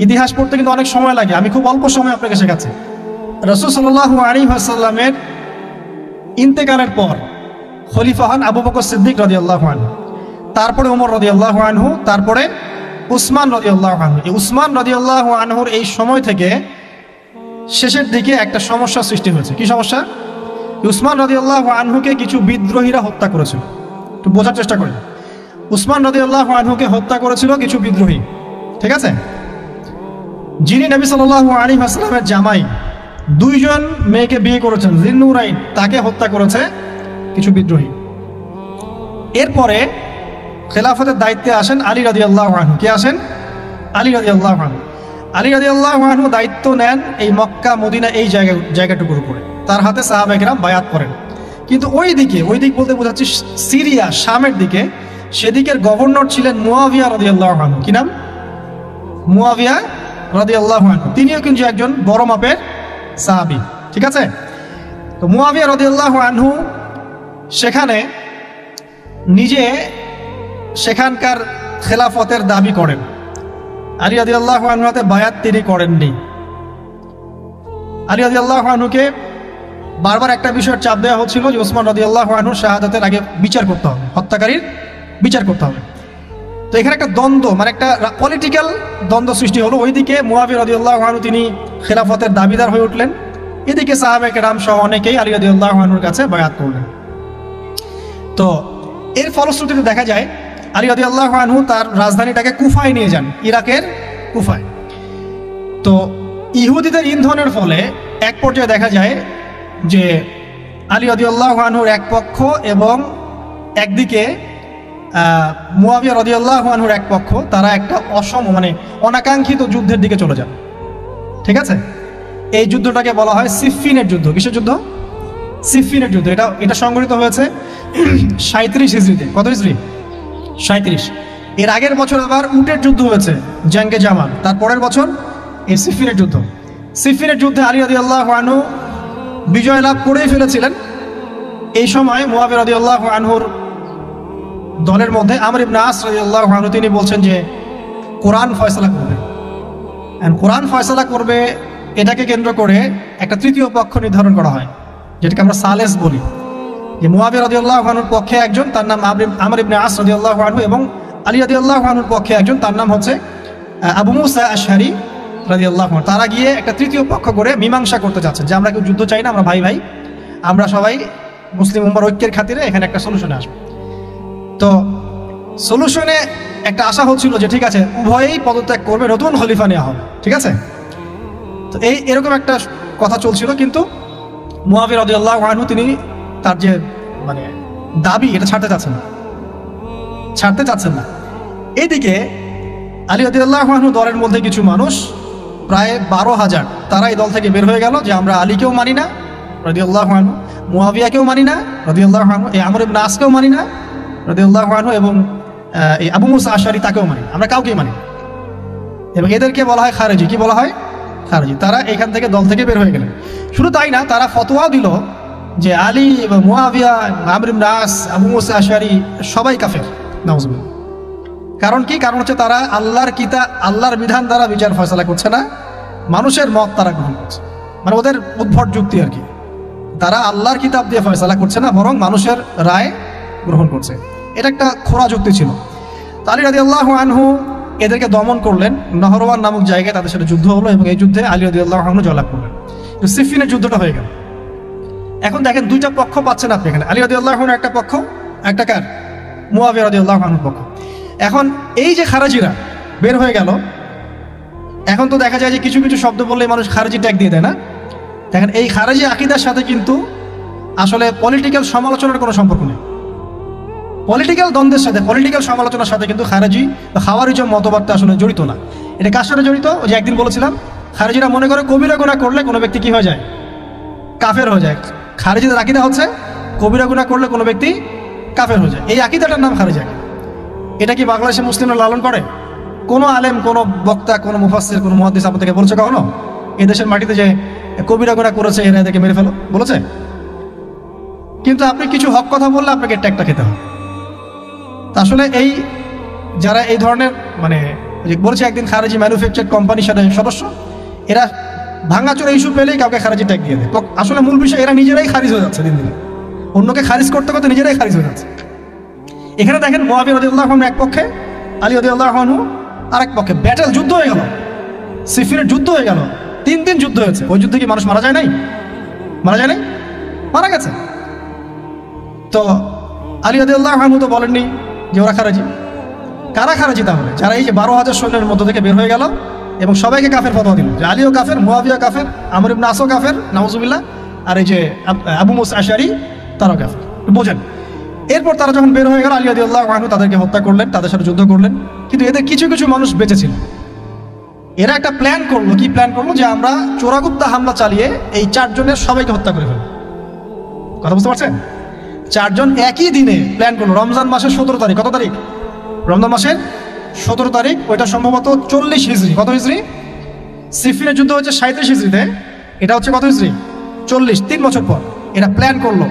ইতিহাস পড়তে কিন্তু অনেক সময় লাগে, আমি খুব অল্প সময় আপনাকে শেখাচ্ছি। রাসূল সাল্লাল্লাহু আলাইহি ওয়াসাল্লামের ইন্তেকালের পর খলিফা হন আবু বকর সিদ্দিক রাদিয়াল্লাহু আনহু, তারপরে ওমর রাদিয়াল্লাহু আনহু, তারপরে উসমান রাদিয়াল্লাহু আনহু। এই উসমান রাদিয়াল্লাহু আনহুর এই সময় থেকে শেষের দিকে একটা সমস্যা সৃষ্টি হয়েছে। কি সমস্যা? উসমান রাদিয়াল্লাহু আনহুকে কিছু বিদ্রোহীরা হত্যা করেছিল। একটু বোঝার চেষ্টা করি। উসমান রাদিয়াল্লাহু আনহুকে হত্যা করেছিল কিছু বিদ্রোহী, ঠিক আছে? যিনি নবী সাল্লাল্লাহু আলাইহি ওয়াসাল্লামের জামাই, দুইজন মেয়েকে বিয়ে করেছেন, জিন্নুরাইন, তাকে হত্যা করেছে কিছু বিদ্রোহী। এরপরে খেলাফতের দায়িত্বে আসেন আলী রাদিয়াল্লাহু আনহু। কে আসেন? আলী রাদিয়াল্লাহু আনহু। আলী রাদিয়াল্লাহু আনহু দায়িত্ব নেন এই মক্কা মদিনা এই জায়গাটুকুর উপরে। তার হাতে সাহাবায়ে কেরাম বায়াত করেন। কিন্তু ওই দিক বলতে বোঝাচ্ছি সিরিয়া, শামের দিকে, সেদিকের গভর্নর ছিলেন মুয়াবিয়া রাদিয়াল্লাহু আনহু। কি নাম? মুয়াবিয়া রাদিয়াল্লাহু আনহু। তিনিও কিন্তু একজন বড় মাপের সাহাবী, ঠিক আছে? তো মুয়াবিয়া রাদিয়াল্লাহু আনহু সেখানে নিজে সেখানকার খেলাফতের দাবি করেন। আলী রাদিয়াল্লাহু আনহুর হাতে বায়াত তিনি করেননি। আলী রাদিয়াল্লাহু আনহুকে বারবার একটা বিষয়ের চাপ দেওয়া হচ্ছিল যে ওসমান রাদিয়াল্লাহু আনহুর শাহাদাতের আগে বিচার করতে হবে, হত্যাকারীর বিচার করতে হবে। তো এখানে একটা দ্বন্দ্ব, মানে একটা পলিটিক্যাল দ্বন্দ্ব সৃষ্টি হলো। ওইদিকে মুয়াবিয়া রাদিয়াল্লাহু আনহু তিনি খেলাফতের দাবিদার হয়ে উঠলেন, এদিকে সাহাবায়ে কেরাম সহ অনেকেই আলী রাদিয়াল্লাহু আনহুর কাছে বায়াত করলেন। তো এর ফলশ্রুতিতে দেখা যায় আলী রাদিয়াল্লাহু আনহু তার রাজধানীটাকে কুফায় নিয়ে যান, ইরাকের কুফায়। তো ইহুদিদের ইন্ধনের ফলে এক পর্যায়ে দেখা যায় যে আলী রাদিয়াল্লাহু আনহুর এক পক্ষ এবং একদিকে মুয়াবিয়া রাদিয়াল্লাহু আনহুর এক পক্ষ, তারা একটা মানে অনাকাঙ্ক্ষিত যুদ্ধের দিকে চলে যান, ঠিক আছে? এই যুদ্ধটাকে বলা হয় সিফফিনের যুদ্ধ। কিসের যুদ্ধ? সিফফিনের যুদ্ধ। এটা সংঘটিত হয়েছে 37 হিজরিতে। কত হিজরি? 37। এর আগের বছর আবার উটের যুদ্ধ হয়েছে, জাঙ্গে জামাল। তারপরের বছর এই সিফফিনের যুদ্ধ। সিফফিনের যুদ্ধে আলী রাদিয়াল্লাহু আনহু বিজয় লাভ করেই ফেলেছিলেন। এই সময় মুয়াবিয়া রাদিয়াল্লাহু আনহুর দলের মধ্যে আমর ইবনে আস রাদিয়াল্লাহু আনহু তিনি বলছেন যে কোরআন ফয়সালা করবে, কোরআন ফয়সালা করবে। এটাকে কেন্দ্র করে একটা তৃতীয় পক্ষ নির্ধারণ করা হয়, যেটাকে আমরা সালেস বলি। যে মুয়াবিয়া রাদিয়াল্লাহু আনহুর পক্ষে একজন, তার নাম আমর ইবনে আস রাদিয়াল্লাহু আনহু, এবং আলী রাদিয়াল্লাহু আনহুর পক্ষে একজন, তার নাম হচ্ছে আবু মুসা আশআরী রাদিয়াল্লাহু আনহু। তারা গিয়ে একটা তৃতীয় পক্ষ করে মীমাংসা করতে চাচ্ছেন যে আমরা কেউ যুদ্ধ চাই না, আমরা ভাই ভাই, আমরা সবাই মুসলিম উম্মার ঐক্যের খাতিরে এখানে একটা সলিউশনে আসবো। তো সলিউশনে একটা আশা হচ্ছিল যে ঠিক আছে, উভয়েই পদত্যাগ করবে, নতুন খলিফা নেওয়া হবে, ঠিক আছে? তো এরকম একটা কথা চলছিল। কিন্তু মুয়াবিয়া রাদিয়াল্লাহু আনহু তিনি তার যে মানে দাবি, এটা ছাড়তে চাচ্ছেন না। এইদিকে আলী রাদিয়াল্লাহু আনহু দলের মধ্যে কিছু মানুষ, প্রায় 12,000, তারা এই দল থেকে বের হয়ে গেল যে আমরা আলীকেও মানি না রাদিয়াল্লাহু আনহু, মুয়াবিয়াকেও মানি না রাদিয়াল্লাহু আনহু, এই আমর ইবনে আসকেও মানি না রাদিয়াল্লাহু আনহু, এবং এই আবু মুসা আশআরী তাকেও মানি, আমরা কাউকেই মানি। এবং এদেরকে বলা হয় খারেজি। কি বলা হয়? খারেজি। তারা এখান থেকে দল থেকে বের হয়ে গেলেন। শুধু তাই না, তারা ফতোয়াও দিল যে আলী এবং মুয়াবিয়া, আমর ইবনে আস, আবু মুসা আশআরী সবাই কাফের, নাউজুবিল্লাহ। কারণ কি? কারণ হচ্ছে তারা আল্লাহর বিধান দ্বারা বিচার ফয়সালা করছে না, মানুষের মত তারা গ্রহণ করছে। মানে ওদের উদ্ভট যুক্তি আর কি। তারা আল্লাহর কিতাব দিয়ে ফয়সালা করছে না, বরং মানুষের রায় গ্রহণ করছে। এটা একটা খোরা যুক্তি ছিল। আলী রাদিয়াল্লাহু আনহু এদেরকে দমন করলেন। নহরওয়ান নামক জায়গায় তাদের সাথে যুদ্ধ হলো, এবং এই যুদ্ধে আলী রাদিয়াল্লাহু আনহু জয়লাভ করলেন। সিফফিনের যুদ্ধটা হয়ে গেল। এখন দেখেন দুইটা পক্ষ পাচ্ছেন আপনি এখানে, আলী রাদিয়াল্লাহু আনহু একটা পক্ষ, একটা কার? মুয়াবিয়া রাদিয়াল্লাহু আনহুর পক্ষ। এখন এই যে খারেজিরা বের হয়ে গেল, এখন তো দেখা যায় যে কিছু কিছু শব্দ বললে মানুষ খারেজি ট্যাগ দিয়ে দেয় না? দেখেন এই খারেজি আকীদার সাথে কিন্তু আসলে পলিটিক্যাল সমালোচনার কোনো সম্পর্ক নেই। পলিটিক্যাল দ্বন্দ্বের সাথে, পলিটিক্যাল সমালোচনার সাথে কিন্তু খারেজি বা খাওয়ারিজ মতবাদটা আসলে জড়িত না। এটা কার সাথে জড়িত? ওই যে একদিন বলেছিলাম, খারেজিরা মনে করে কবিরা গুনাহ করলে কোনো ব্যক্তি কি হয়ে যায়? কাফের হয়ে যায়। খারেজিদের আকীদা হচ্ছে কবিরা গুনাহ করলে কোনো ব্যক্তি কাফের হয়ে যায়। এই আকীদাটার নাম খারেজি আকীদা। এটা কি বাংলাদেশে মুসলিমরা লালন করে? কোনো আলেম, কোনো বক্তা, কোনো মুফাসসির, কোনো মুহাদ্দিস আপনাদেরকে বলেছে কখনো এদেশের মাটিতে যে কবিরা গুনাহ করেছে এরা এদেরকে মেরে ফেলো? বলেছে? কিন্তু আপনি কিছু হক কথা বললে আপনাকে ট্যাগটা খেতে হবে। আসলে এই যারা এই ধরনের মানে বলেছে একদিন খারেজি ম্যানুফ্যাকচার কোম্পানির সাথে সদস্য, এরা ভাঙাচোরা ইস্যু পেলেই কাউকে খারেজি ট্যাগ দিয়ে দেয়। তো আসলে মূল বিষয় এরা নিজেরাই খারিজ হয়ে যাচ্ছে দিন দিন, অন্যকে খারিজ করতে করতে নিজেরাই খারিজ হয়ে যাচ্ছে। এখানে দেখেন মুআবিয়া রাদিয়াল্লাহু আনহু এক পক্ষে, আলী রাদিয়াল্লাহু আনহু আরেক পক্ষে, ব্যাটেল যুদ্ধ হয়ে গেল, সিফিনের যুদ্ধ হয়ে গেল, 3 দিন যুদ্ধ হয়েছে। ওই যুদ্ধে কি মানুষ মারা যায় নাই? মারা যায় নাই? মারা গেছে। তো আলী রাদিয়াল্লাহু আনহু তো বলেননি যে ওরা খারাজি। কারা খারাজি তাহলে? যারা এই যে 12,000 সৈন্যের মধ্য থেকে বের হয়ে গেল এবং সবাইকে কাফের ফতোয়া দিল যে আলীও কাফের, মুআবিয়া কাফের, আমর ইবনে আসও কাফের, নাউজুবিল্লাহ, আর এই যে আবু মুসা আশআরী তারাও কাফের। বোঝেন? এরপর তারা যখন বের হয়ে গেল, আলী রাদিয়াল্লাহু আনহু তাদেরকে হত্যা করলেন, তাদের সাথে যুদ্ধ করলেন। কিন্তু এদের কিছু কিছু মানুষ বেঁচে ছিল। এরা একটা প্ল্যান করলো। কি প্ল্যান করলো? যে আমরা চোরাগুপ্তা হামলা চালিয়ে এই 4 জনের সবাইকে হত্যা করে ফেলবো। কথা বুঝতে পারছেন? 4 জন একই দিনে প্ল্যান করলো। রমজান মাসের 17 তারিখ। কত তারিখ? রমজান মাসের 17 তারিখ। ওইটা সম্ভবত 40 হিজরি। কত হিজরি? সিফিনের যুদ্ধ হচ্ছে 37 হিজরিতে, এটা হচ্ছে কত হিজরি? 40, 3 বছর পর এটা প্ল্যান করলো।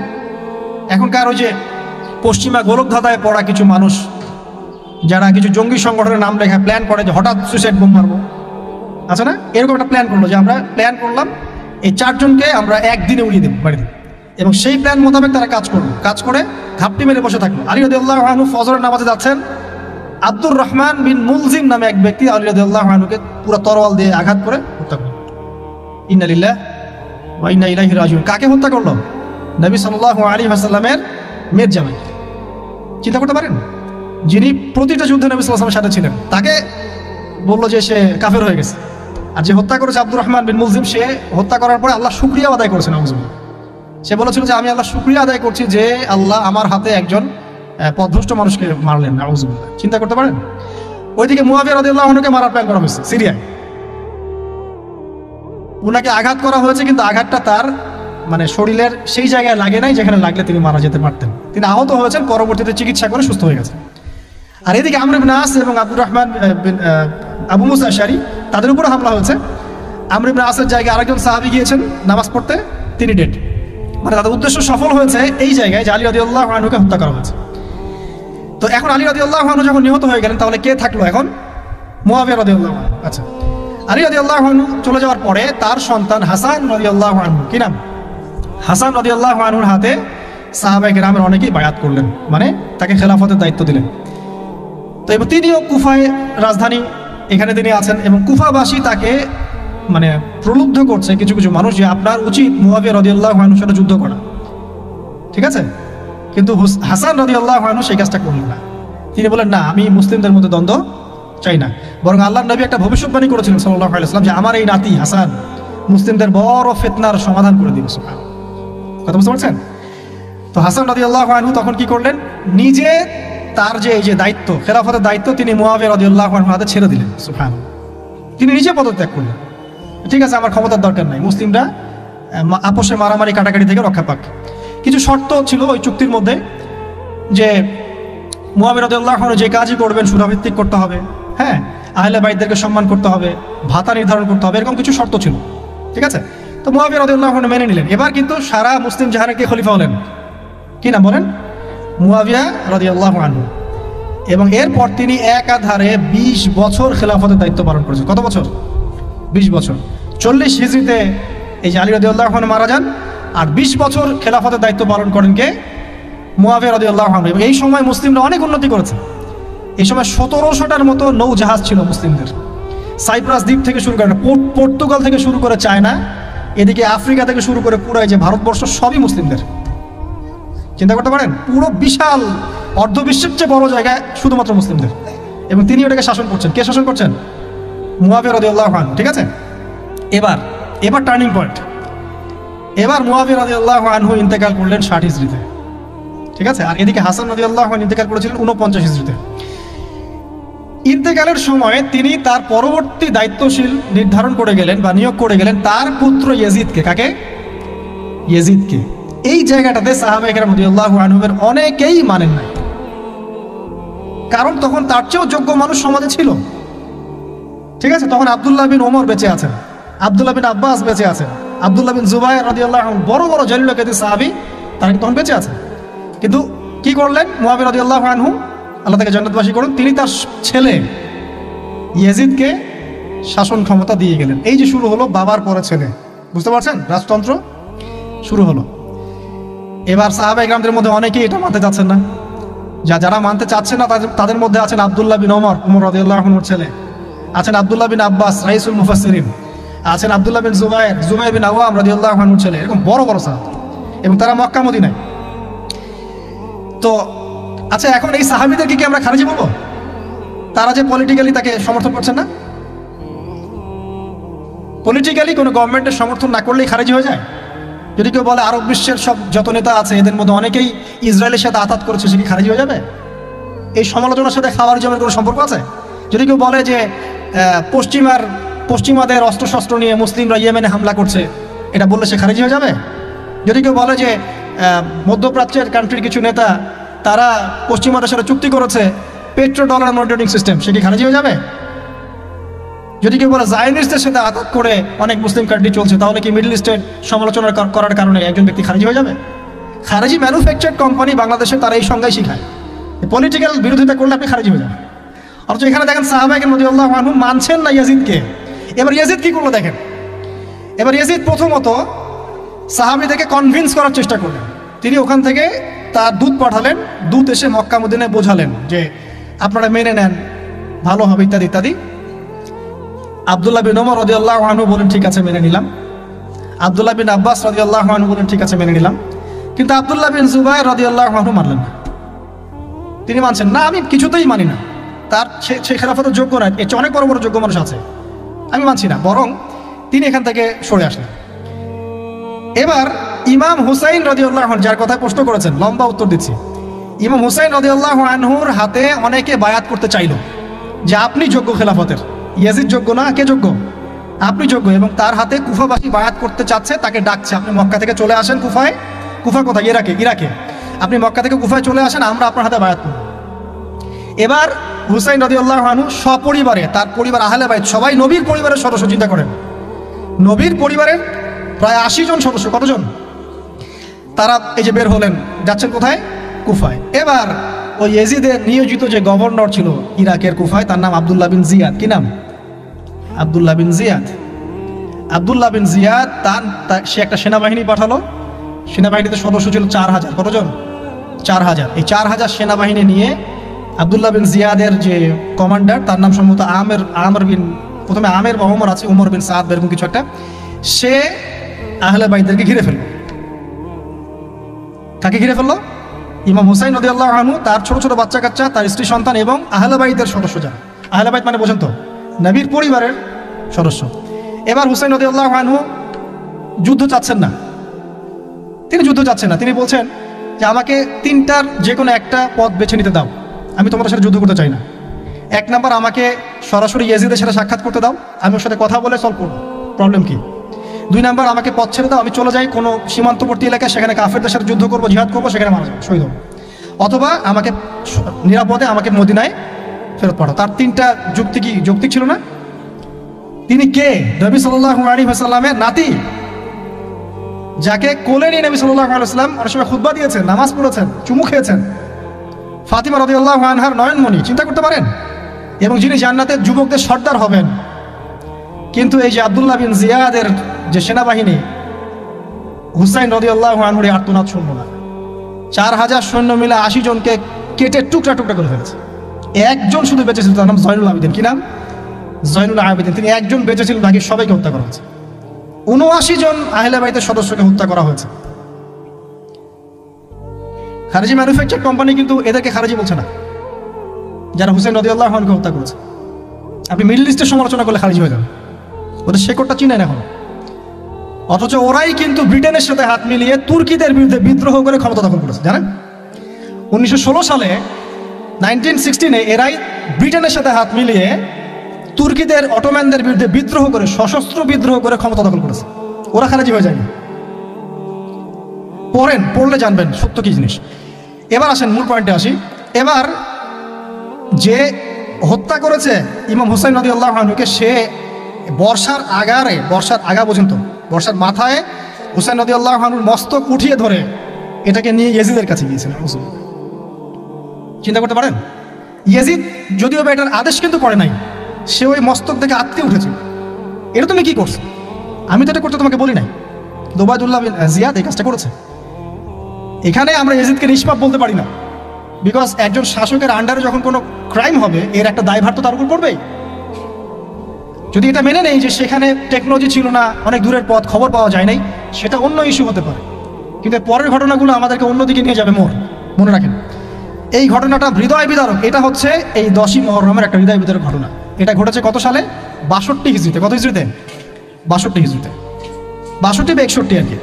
এখনকার ওই যে পশ্চিমা গোলকধাঁধায় পড়া কিছু মানুষ যারা কিছু জঙ্গি সংগঠনের নাম লেখা প্ল্যান করে যে হঠাৎ সুইসাইড বোম মারবো, আছে না? এরকম একটা প্ল্যান করলো যে আমরা প্ল্যান করলাম এই 4 জনকে আমরা একদিনে উড়িয়ে দেবো বাড়িতে। এবং সেই প্ল্যান মোতাবেক তারা কাজ করলো। কাজ করে ঘাপটি মেরে বসে থাকলো। আলী রাদিয়াল্লাহু আনহু ফজরের নামাজে যাচ্ছেন, আব্দুর রহমান বিন মুলজিম নামে এক ব্যক্তি আলী রাদিয়াল্লাহু আনহুকে পুরো তরোয়াল দিয়ে আঘাত করে হত্যা করলো। ইন্না লিল্লাহি ওয়া ইন্না ইলাইহি রাজিউন। কাকে হত্যা করলো? নবী সাল্লাল্লাহু আলাইহি ওয়াসাল্লামের মেয়ের জামাই। চিন্তা করতে পারেন? যিনি প্রতিটা যুদ্ধে নবী সাল্লাল্লাহু আলাইহি ওয়াসাল্লামের সাথে ছিলেন, তাকে বললো যে সে কাফের হয়ে গেছে। আর যে হত্যা করেছে আব্দুর রহমান বিন মুলজিম, সে হত্যা করার পরে আল্লাহ শুকরিয়া আদায় করেছে। নাউজুবিল্লাহ। সে বলেছিল যে আমি আল্লাহ শুকরিয়া আদায় করছি যে আল্লাহ আমার হাতে একজন পথভ্রষ্ট মানুষকে মারলেন। নাউজুবিল্লাহ। চিন্তা করতে পারেন? ওইদিকে মুআবিয়া রাদিয়াল্লাহু আনহুকে মারার প্ল্যান করা হয়েছে সিরিয়ায়। উনাকে আঘাত করা হয়েছে, কিন্তু আঘাতটা তার মানে শরীরের সেই জায়গায় লাগে নাই যেখানে লাগলে তিনি মারা যেতে পারতেন। তিনি আহত হয়েছেন, পরবর্তীতে চিকিৎসা করে সুস্থ হয়ে গেছেন। আর এদিকে আমর ইবনে আস এবং আব্দুর রহমান আবু মুসা আশআরী, তাদের উপরে হামলা হয়েছে। আমর ইবনে আসের জায়গায় আরেকজন সাহাবী গিয়েছেন নামাজ পড়তে, তিনি ডেড। মানে তাদের উদ্দেশ্য সফল হয়েছে এই জায়গায় যে আলী রাদিয়াল্লাহু আনহুকে হত্যা করা হয়েছে। তো এখন আলী রাদিয়াল্লাহু আনহু যখন নিহত হয়ে গেলেন, তাহলে কে থাকলো এখন? মুআবিয়া রাদিয়াল্লাহু আনহু। আচ্ছা, আলী রাদিয়াল্লাহু আনহু চলে যাওয়ার পরে তার সন্তান হাসান রাদিয়াল্লাহু আনহু, কি নাম? হাসান রাদিয়াল্লাহু আনহুর হাতে সাহাবায়ে কেরামের অনেকেই বায়াত করলেন, মানে তাকে খেলাফতের দায়িত্ব দিলেন। তো এবার তিনিও কুফায় রাজধানী, এখানে তিনি আছেন এবং কুফাবাসী তাকে মানে প্রলুব্ধ করছে কিছু কিছু মানুষ যে আপনার উচিত মুআবিয়া রাদিয়াল্লাহু আনহুর সাথে যুদ্ধ করা। ঠিক আছে? কিন্তু হাসান রাদিয়াল্লাহু আনহু সেই কাজটা করলেন না। তিনি বলেন না, আমি মুসলিমদের মধ্যে দ্বন্দ্ব চাই না। বরং আল্লাহর নবী একটা ভবিষ্যৎবাণী করেছিলেন সাল্লাল্লাহু আলাইহি ওয়াসাল্লাম যে আমার এই নাতি হাসান মুসলিমদের বড় ফিতনার সমাধান করে দিবে। সুবহানাল্লাহ। কথা বুঝতে পারছেন? তো হাসান রাদিয়াল্লাহু আনহু তখন কি করলেন? নিজে তার যে এই যে দায়িত্ব, খেলাফতের দায়িত্ব, তিনি মুআবিয়া রাদিয়াল্লাহু আনহুর হাতে ছেড়ে দিলেন। সুবহানাল্লাহ। তিনি নিজে পদত্যাগ করলেন। ঠিক আছে, আমার ক্ষমতার দরকার নাই, মুসলিমরা আপোষে মারামারি কাটাকাটি থেকে রক্ষা পাক। কিছু শর্ত ছিল ওই চুক্তির মধ্যে, যে মুআবিয়া রাদিয়াল্লাহু আনহু যে কাজই করবেন সুরাভিত্তিক করতে হবে, হ্যাঁ, আহলে বাইতদেরকে সম্মান করতে হবে, ভাতা নির্ধারণ করতে হবে, এরকম কিছু শর্ত ছিল। ঠিক আছে? তো মুআবিয়া রাদিয়াল্লাহু আনহু মেনে নিলেন। এবার কিন্তু সারা মুসলিম জাহানে কে খলিফা হলেন? কি নাম বলেন? মুআবিয়া রাদিয়াল্লাহু আনহু। এবং এরপর তিনি একাধারে 20 বছর খেলাফতের দায়িত্ব পালন করেছেন। কত বছর? 20 বছর। 40 হিজরিতে এই যে আলী রাদিয়াল্লাহু আনহু মারা যান, আর 20 বছর খেলাফতের দায়িত্ব পালন করেন কে? মুআবিয়া রাদিয়াল্লাহু আনহু। এবং এই সময় মুসলিমরা অনেক উন্নতি করেছে। এই সময় 1700টার মতো নৌ জাহাজ ছিল মুসলিমদের। সাইপ্রাস দ্বীপ থেকে শুরু করে, পর্তুগাল থেকে শুরু করে চায়না, এদিকে আফ্রিকা থেকে শুরু করে পুরো এই যে ভারতবর্ষ, সবই মুসলিমদের। চিন্তা করতে পারেন? পুরো বিশাল অর্ধবিশ্বের চেয়ে বড় জায়গায় শুধুমাত্র মুসলিমদের, এবং তিনি ওটাকে শাসন করছেন। কে শাসন করছেন? মুআবিয়া রাদিয়াল্লাহু আনহু। ঠিক আছে? এবার টার্নিং পয়েন্ট। এবার মুআবিয়া রাদিয়াল্লাহু আনহু ইন্তেকাল করলেন 60 হিজরিতে। ঠিক আছে? আর এদিকে হাসান রাদিয়াল্লাহু আনহু ইন্তেকাল করেছিলেন 49 হিজরিতে। ইন্তেকালের সময় তিনি তার পরবর্তী দায়িত্বশীল নির্ধারণ করে গেলেন বা নিয়োগ করে গেলেন তার পুত্র ইয়াজিদকে। কাকে? ইয়াজিদকে। এই জায়গাটাতে সাহাবায়ে কেরাম রাদিয়াল্লাহু আনহুমের অনেকেই মানেন না, কারণ তখন তার চেয়েও যোগ্য মানুষ সমাজে ছিল। ঠিক আছে? তখন আব্দুল্লাহ বিন ওমর বেঁচে আছেন, আব্দুল্লাহ বিন আব্বাস বেঁচে আছেন, আব্দুল্লাহ বিন জুবাইর রাদিয়াল্লাহু আনহু, বড় বড় জলিল কাদির সাহাবী, তারা তখন বেঁচে আছেন। কিন্তু কি করলেন মুআবিয়া রাদিয়াল্লাহু আনহু, আল্লাহ তাকে জান্নাতবাসী করুন, তিনি তার ছেলে ইয়াজিদকে শাসন ক্ষমতা দিয়ে গেলেন। এই যে শুরু হলো বাবার পরে ছেলে, বুঝতে পারছেন, রাজতন্ত্র শুরু হলো। এবার সাহাবায়ে কেরামদের মধ্যে অনেকেই এটা মানতে চাচ্ছেন না। যারা মানতে চাচ্ছেন না তাদের মধ্যে আছেন আব্দুল্লাহ বিন ওমর রাদিয়াল্লাহু আনহুর ছেলে, আছেন আব্দুল্লাহ বিন আব্বাস রাইসুল মুফাসসিরিন, আছেন আব্দুল্লাহ বিন জুবাইর বিন আওয়াম রাদিয়াল্লাহু আনহুর ছেলে। এরকম বড় বড় সাহাবা, এবং তারা মক্কা মদিনায়। তো আচ্ছা, এখন এই সাহাবীদেরকে কি আমরা খারিজি বলবো? তারা যে পলিটিক্যালি তাকে সমর্থন করছেন না, পলিটিক্যালি কোনো গভর্নমেন্টের সমর্থন না করলেই খারিজি হয়ে যায়? যদি কেউ বলে আরব বিশ্বের সব যত নেতা আছে এদের মধ্যে অনেকেই ইসরায়েলের সাথে আঘাত করেছে, সে কি খারিজি হয়ে যাবে? এই সমালোচনার সাথে খাওয়ারিজমের কোনো সম্পর্ক আছে? যদি কেউ বলে যে পশ্চিমাদের অস্ত্রশস্ত্র নিয়ে মুসলিমরা ইয়েমেনে হামলা করছে, এটা বললে সে খারিজি হয়ে যাবে? যদি কেউ বলে যে মধ্যপ্রাচ্যের কান্ট্রির কিছু নেতা তারা পশ্চিমাদের সাথে চুক্তি করেছে পেট্রো ডলার মনিটরিং সিস্টেম, সে কি খারিজি হয়ে যাবে? যদি কেউ বলে জায়নিস্টদের সাথে আঘাত করে অনেক মুসলিম কান্ট্রি চলছে, তাহলে কি মিডল ইস্টের সমালোচনা করার কারণে একজন ব্যক্তি খারিজি হয়ে যাবে? খারিজি ম্যানুফ্যাকচার্ড কোম্পানি বাংলাদেশে তারা এই সংজ্ঞায় শিখায়, পলিটিক্যাল বিরোধিতা করলে আপনি খারিজি হয়ে যাবেন। অথচ এখানে দেখেন সাহাবায়ে কেরাম রাদিয়াল্লাহু আনহুম মানছেন না ইয়াজিদকে। এবার ইয়াজিদ কি করলো দেখেন। এবার ইয়াজিদ প্রথমত সাহাবীদেরকে কনভিন্স করার চেষ্টা করলেন। তিনি ওখান থেকে তার দূত পাঠালেন, দূত এসে মক্কা মদিনায় বোঝালেন যে আপনারা মেনে নেন, ভালো হবে, ইত্যাদি ইত্যাদি। আব্দুল্লাহ বিন ওমর রাদিয়াল্লাহু আনহু বলেন ঠিক আছে মেনে নিলাম। আব্দুল্লাহ বিন আব্বাস রাদিয়াল্লাহু আনহু বলেন ঠিক আছে মেনে নিলাম। কিন্তু আব্দুল্লাহ বিন জুবাইর রাদিয়াল্লাহু আনহু মানলেন না। তিনি মানছেন না, আমি কিছুতেই মানি না, তার সে খেলাফতের যোগ্য নয়, এর চেয়ে অনেক বড় বড় যোগ্য মানুষ আছে, আমি মানছি না। বরং তিনি এখান থেকে সরে আসলেন। এবার ইমাম হুসাইন রাদিয়াল্লাহু আনহু, যার কথা প্রশ্ন করেছেন, লম্বা উত্তর দিচ্ছি। ইমাম হুসাইন রাদিয়াল্লাহু আনহুর হাতে অনেকে বায়াত করতে চাইল যে আপনি যোগ্য খেলাফতের, ইয়াজিদ যোগ্য না, কে যোগ্য? আপনি যোগ্য। এবং তার হাতে কুফাবাসী বায়াত করতে চাচ্ছে, তাকে ডাকছে আপনি মক্কা থেকে চলে আসেন কুফায়। কুফা কোথায়? ইরাকে। আপনি মক্কা থেকে কুফায় চলে আসেন, আমরা আপনার হাতে বায়াত করব। এবার হুসাইন রাদিয়াল্লাহু আনহু সপরিবারে, তার পরিবার আহলে বাইত সবাই নবীর পরিবারের সদস্য, চিন্তা করেন নবীর পরিবারের প্রায় 80 জন সদস্য, কতজন? তারা এই যে বের হলেন, যাচ্ছেন কোথায়? কুফায়। এবার ওই ইয়াজিদের নিয়োজিত যে গভর্নর ছিল ইরাকের কুফায়, তার নাম আব্দুল্লাহ বিন জিয়াদ। কি নাম? আব্দুল্লাহ বিন জিয়াদ। আব্দুল্লাহ বিন জিয়াদ সে একটা সেনাবাহিনী পাঠালো। সেনাবাহিনীতে সদস্য ছিল 4000। কতজন? 4000। এই 4000 সেনাবাহিনী নিয়ে আব্দুল্লাহ বিন জিয়াদের যে কমান্ডার, তার নাম সম্ভবত আমর বিন, প্রথমে আমের বা ওমর আছে, উমর বিন সাদ এরকম কিছু একটা, সে আহলে বাইতদেরকে ঘিরে ফেলল। কাকে ঘিরে ফেললো? ইমাম হুসাইন রাদিয়াল্লাহু আনহু, তার ছোট ছোট বাচ্চা কাচ্চা, তার স্ত্রী সন্তান এবং আহলে বাইতের সদস্য। যারা আহলে বাইত মানে বোঝেন তো, নবীর পরিবারের সদস্য। এবার হুসাইন রাদিয়াল্লাহু আনহু যুদ্ধ চাচ্ছেন না, তিনি যুদ্ধ চাচ্ছেন না। তিনি বলছেন যে আমাকে তিনটার যে কোনো একটা পথ বেছে নিতে দাও, আমি তোমাদের সাথে যুদ্ধ করতে চাই না। 1 নাম্বার, আমাকে সরাসরি ইয়াজিদের সাথে সাক্ষাৎ করতে দাও, আমি ওর সাথে কথা বলে সলভ করবো, প্রবলেম কি। 2 নাম্বার, আমাকে পথ ছেড়ে দাও, আমি চলে যাই কোনো সীমান্তবর্তী এলাকায়, সেখানে কাফেরদের সাথে যুদ্ধ করবো, জিহাদ করবো, সেখানে মারা যাবো, শহীদ হবো। অথবা আমাকে নিরাপদে আমাকে মদিনায় ফেরত পাঠাও। তার 3টা যুক্তি কি যৌক্তিক ছিল না? তিনি কে? নবী সাল্লাল্লাহু আলাইহি ওয়াসাল্লামের নাতি, যাকে কোলে নিয়ে নবী সাল্লাল্লাহু আলাইহি ওয়াসাল্লাম অনেক সময় খুতবা দিয়েছেন, নামাজ পড়েছেন, চুমু খেয়েছেন। ফাতিমা রাদিয়াল্লাহু আনহার নয়নমণি, চিন্তা করতে পারেন, এবং যিনি জান্নাতের যুবকদের সর্দার হবেন। কিন্তু এই যে আব্দুল্লাহ বিন জিয়াদের যে সেনাবাহিনী, হুসাইন রাদিয়াল্লাহু আনহুর আর্তনাদ শুনল না। 4000 সৈন্য মিলে 80 জনকে কেটে টুকরা টুকরা করে ফেলেছে। একজন শুধু বেঁচে ছিল, তার নাম জয়নুল আবেদিন। কি নাম? জয়নুল আবেদিন। তিনি একজন বেঁচে ছিলেন, বাকি সবাইকে হত্যা করা হয়েছে। 79 জন আহলে বাইতের সদস্যকে হত্যা করা হয়েছে। খারেজি ম্যানুফ্যাকচার কোম্পানি কিন্তু এদেরকে খারেজি বলছে না, যারা হুসাইন রাদিয়াল্লাহু আনহুকে হত্যা করেছে। আপনি মিডল ইস্টের সমালোচনা করলে খারিজি হয়ে যাবেন, ওদের শেকড়টা চিনেন এখন। অথচ ওরাই কিন্তু ব্রিটেনের সাথে হাত মিলিয়ে তুর্কিদের বিরুদ্ধে বিদ্রোহ করে ক্ষমতা দখল করেছে, জানেন? 1916 সালে 1916 এরাই ব্রিটেনের সাথে হাত মিলিয়ে তুর্কিদের, অটোম্যানদের বিরুদ্ধে বিদ্রোহ করে, সশস্ত্র বিদ্রোহ করে ক্ষমতা দখল করেছে। ওরা খারিজি হয়ে যায়নি। পড়লে জানবেন সত্য কি জিনিস। এবার আসেন মূল পয়েন্টে আসি। এবার যে হত্যা করেছে ইমাম হুসাইন রাদিয়াল্লাহু আনহুকে, সে বর্ষার আগা পর্যন্ত, বর্ষার মাথায় হুসাইন রাদিয়াল্লাহু আনহুর মস্তক উঠিয়ে ধরে এটাকে নিয়ে ইয়াজিদের কাছে গিয়েছেন। চিন্তা করতে পারেন, ইয়াজিদ যদিও বা এটার আদেশ কিন্তু করে নাই, সে ওই মস্তক থেকে আটকে উঠেছে। এটা তুমি কি করছো? আমি তো এটা করতে তোমাকে বলি নাই। ওবায়দুল্লাহ বিন জিয়াদ এই কাজটা করেছে। এখানে আমরা ইয়াজিদকে নিষ্পাপ বলতে পারি না, বিকজ একজন শাসকের আন্ডারে যখন কোনো ক্রাইম হবে এর একটা দায়ভার তো তার উপর পড়বেই। যদি এটা মেনে নেই যে সেখানে টেকনোলজি ছিল না, অনেক দূরের পথ, খবর পাওয়া যায় নাই, সেটা অন্য ইস্যু হতে পারে, কিন্তু পরের ঘটনাগুলো আমাদেরকে অন্যদিকে নিয়ে যাবে। মনে রাখেন, এই ঘটনাটা হৃদয় বিদারক। এটা হচ্ছে এই 10ই মুহররমের একটা হৃদয় বিদারক ঘটনা। এটা ঘটেছে কত সালে? 62 হিজরিতে। কত হিজরিতে? 62 হিজরিতে, 62 বা 61 আর কি।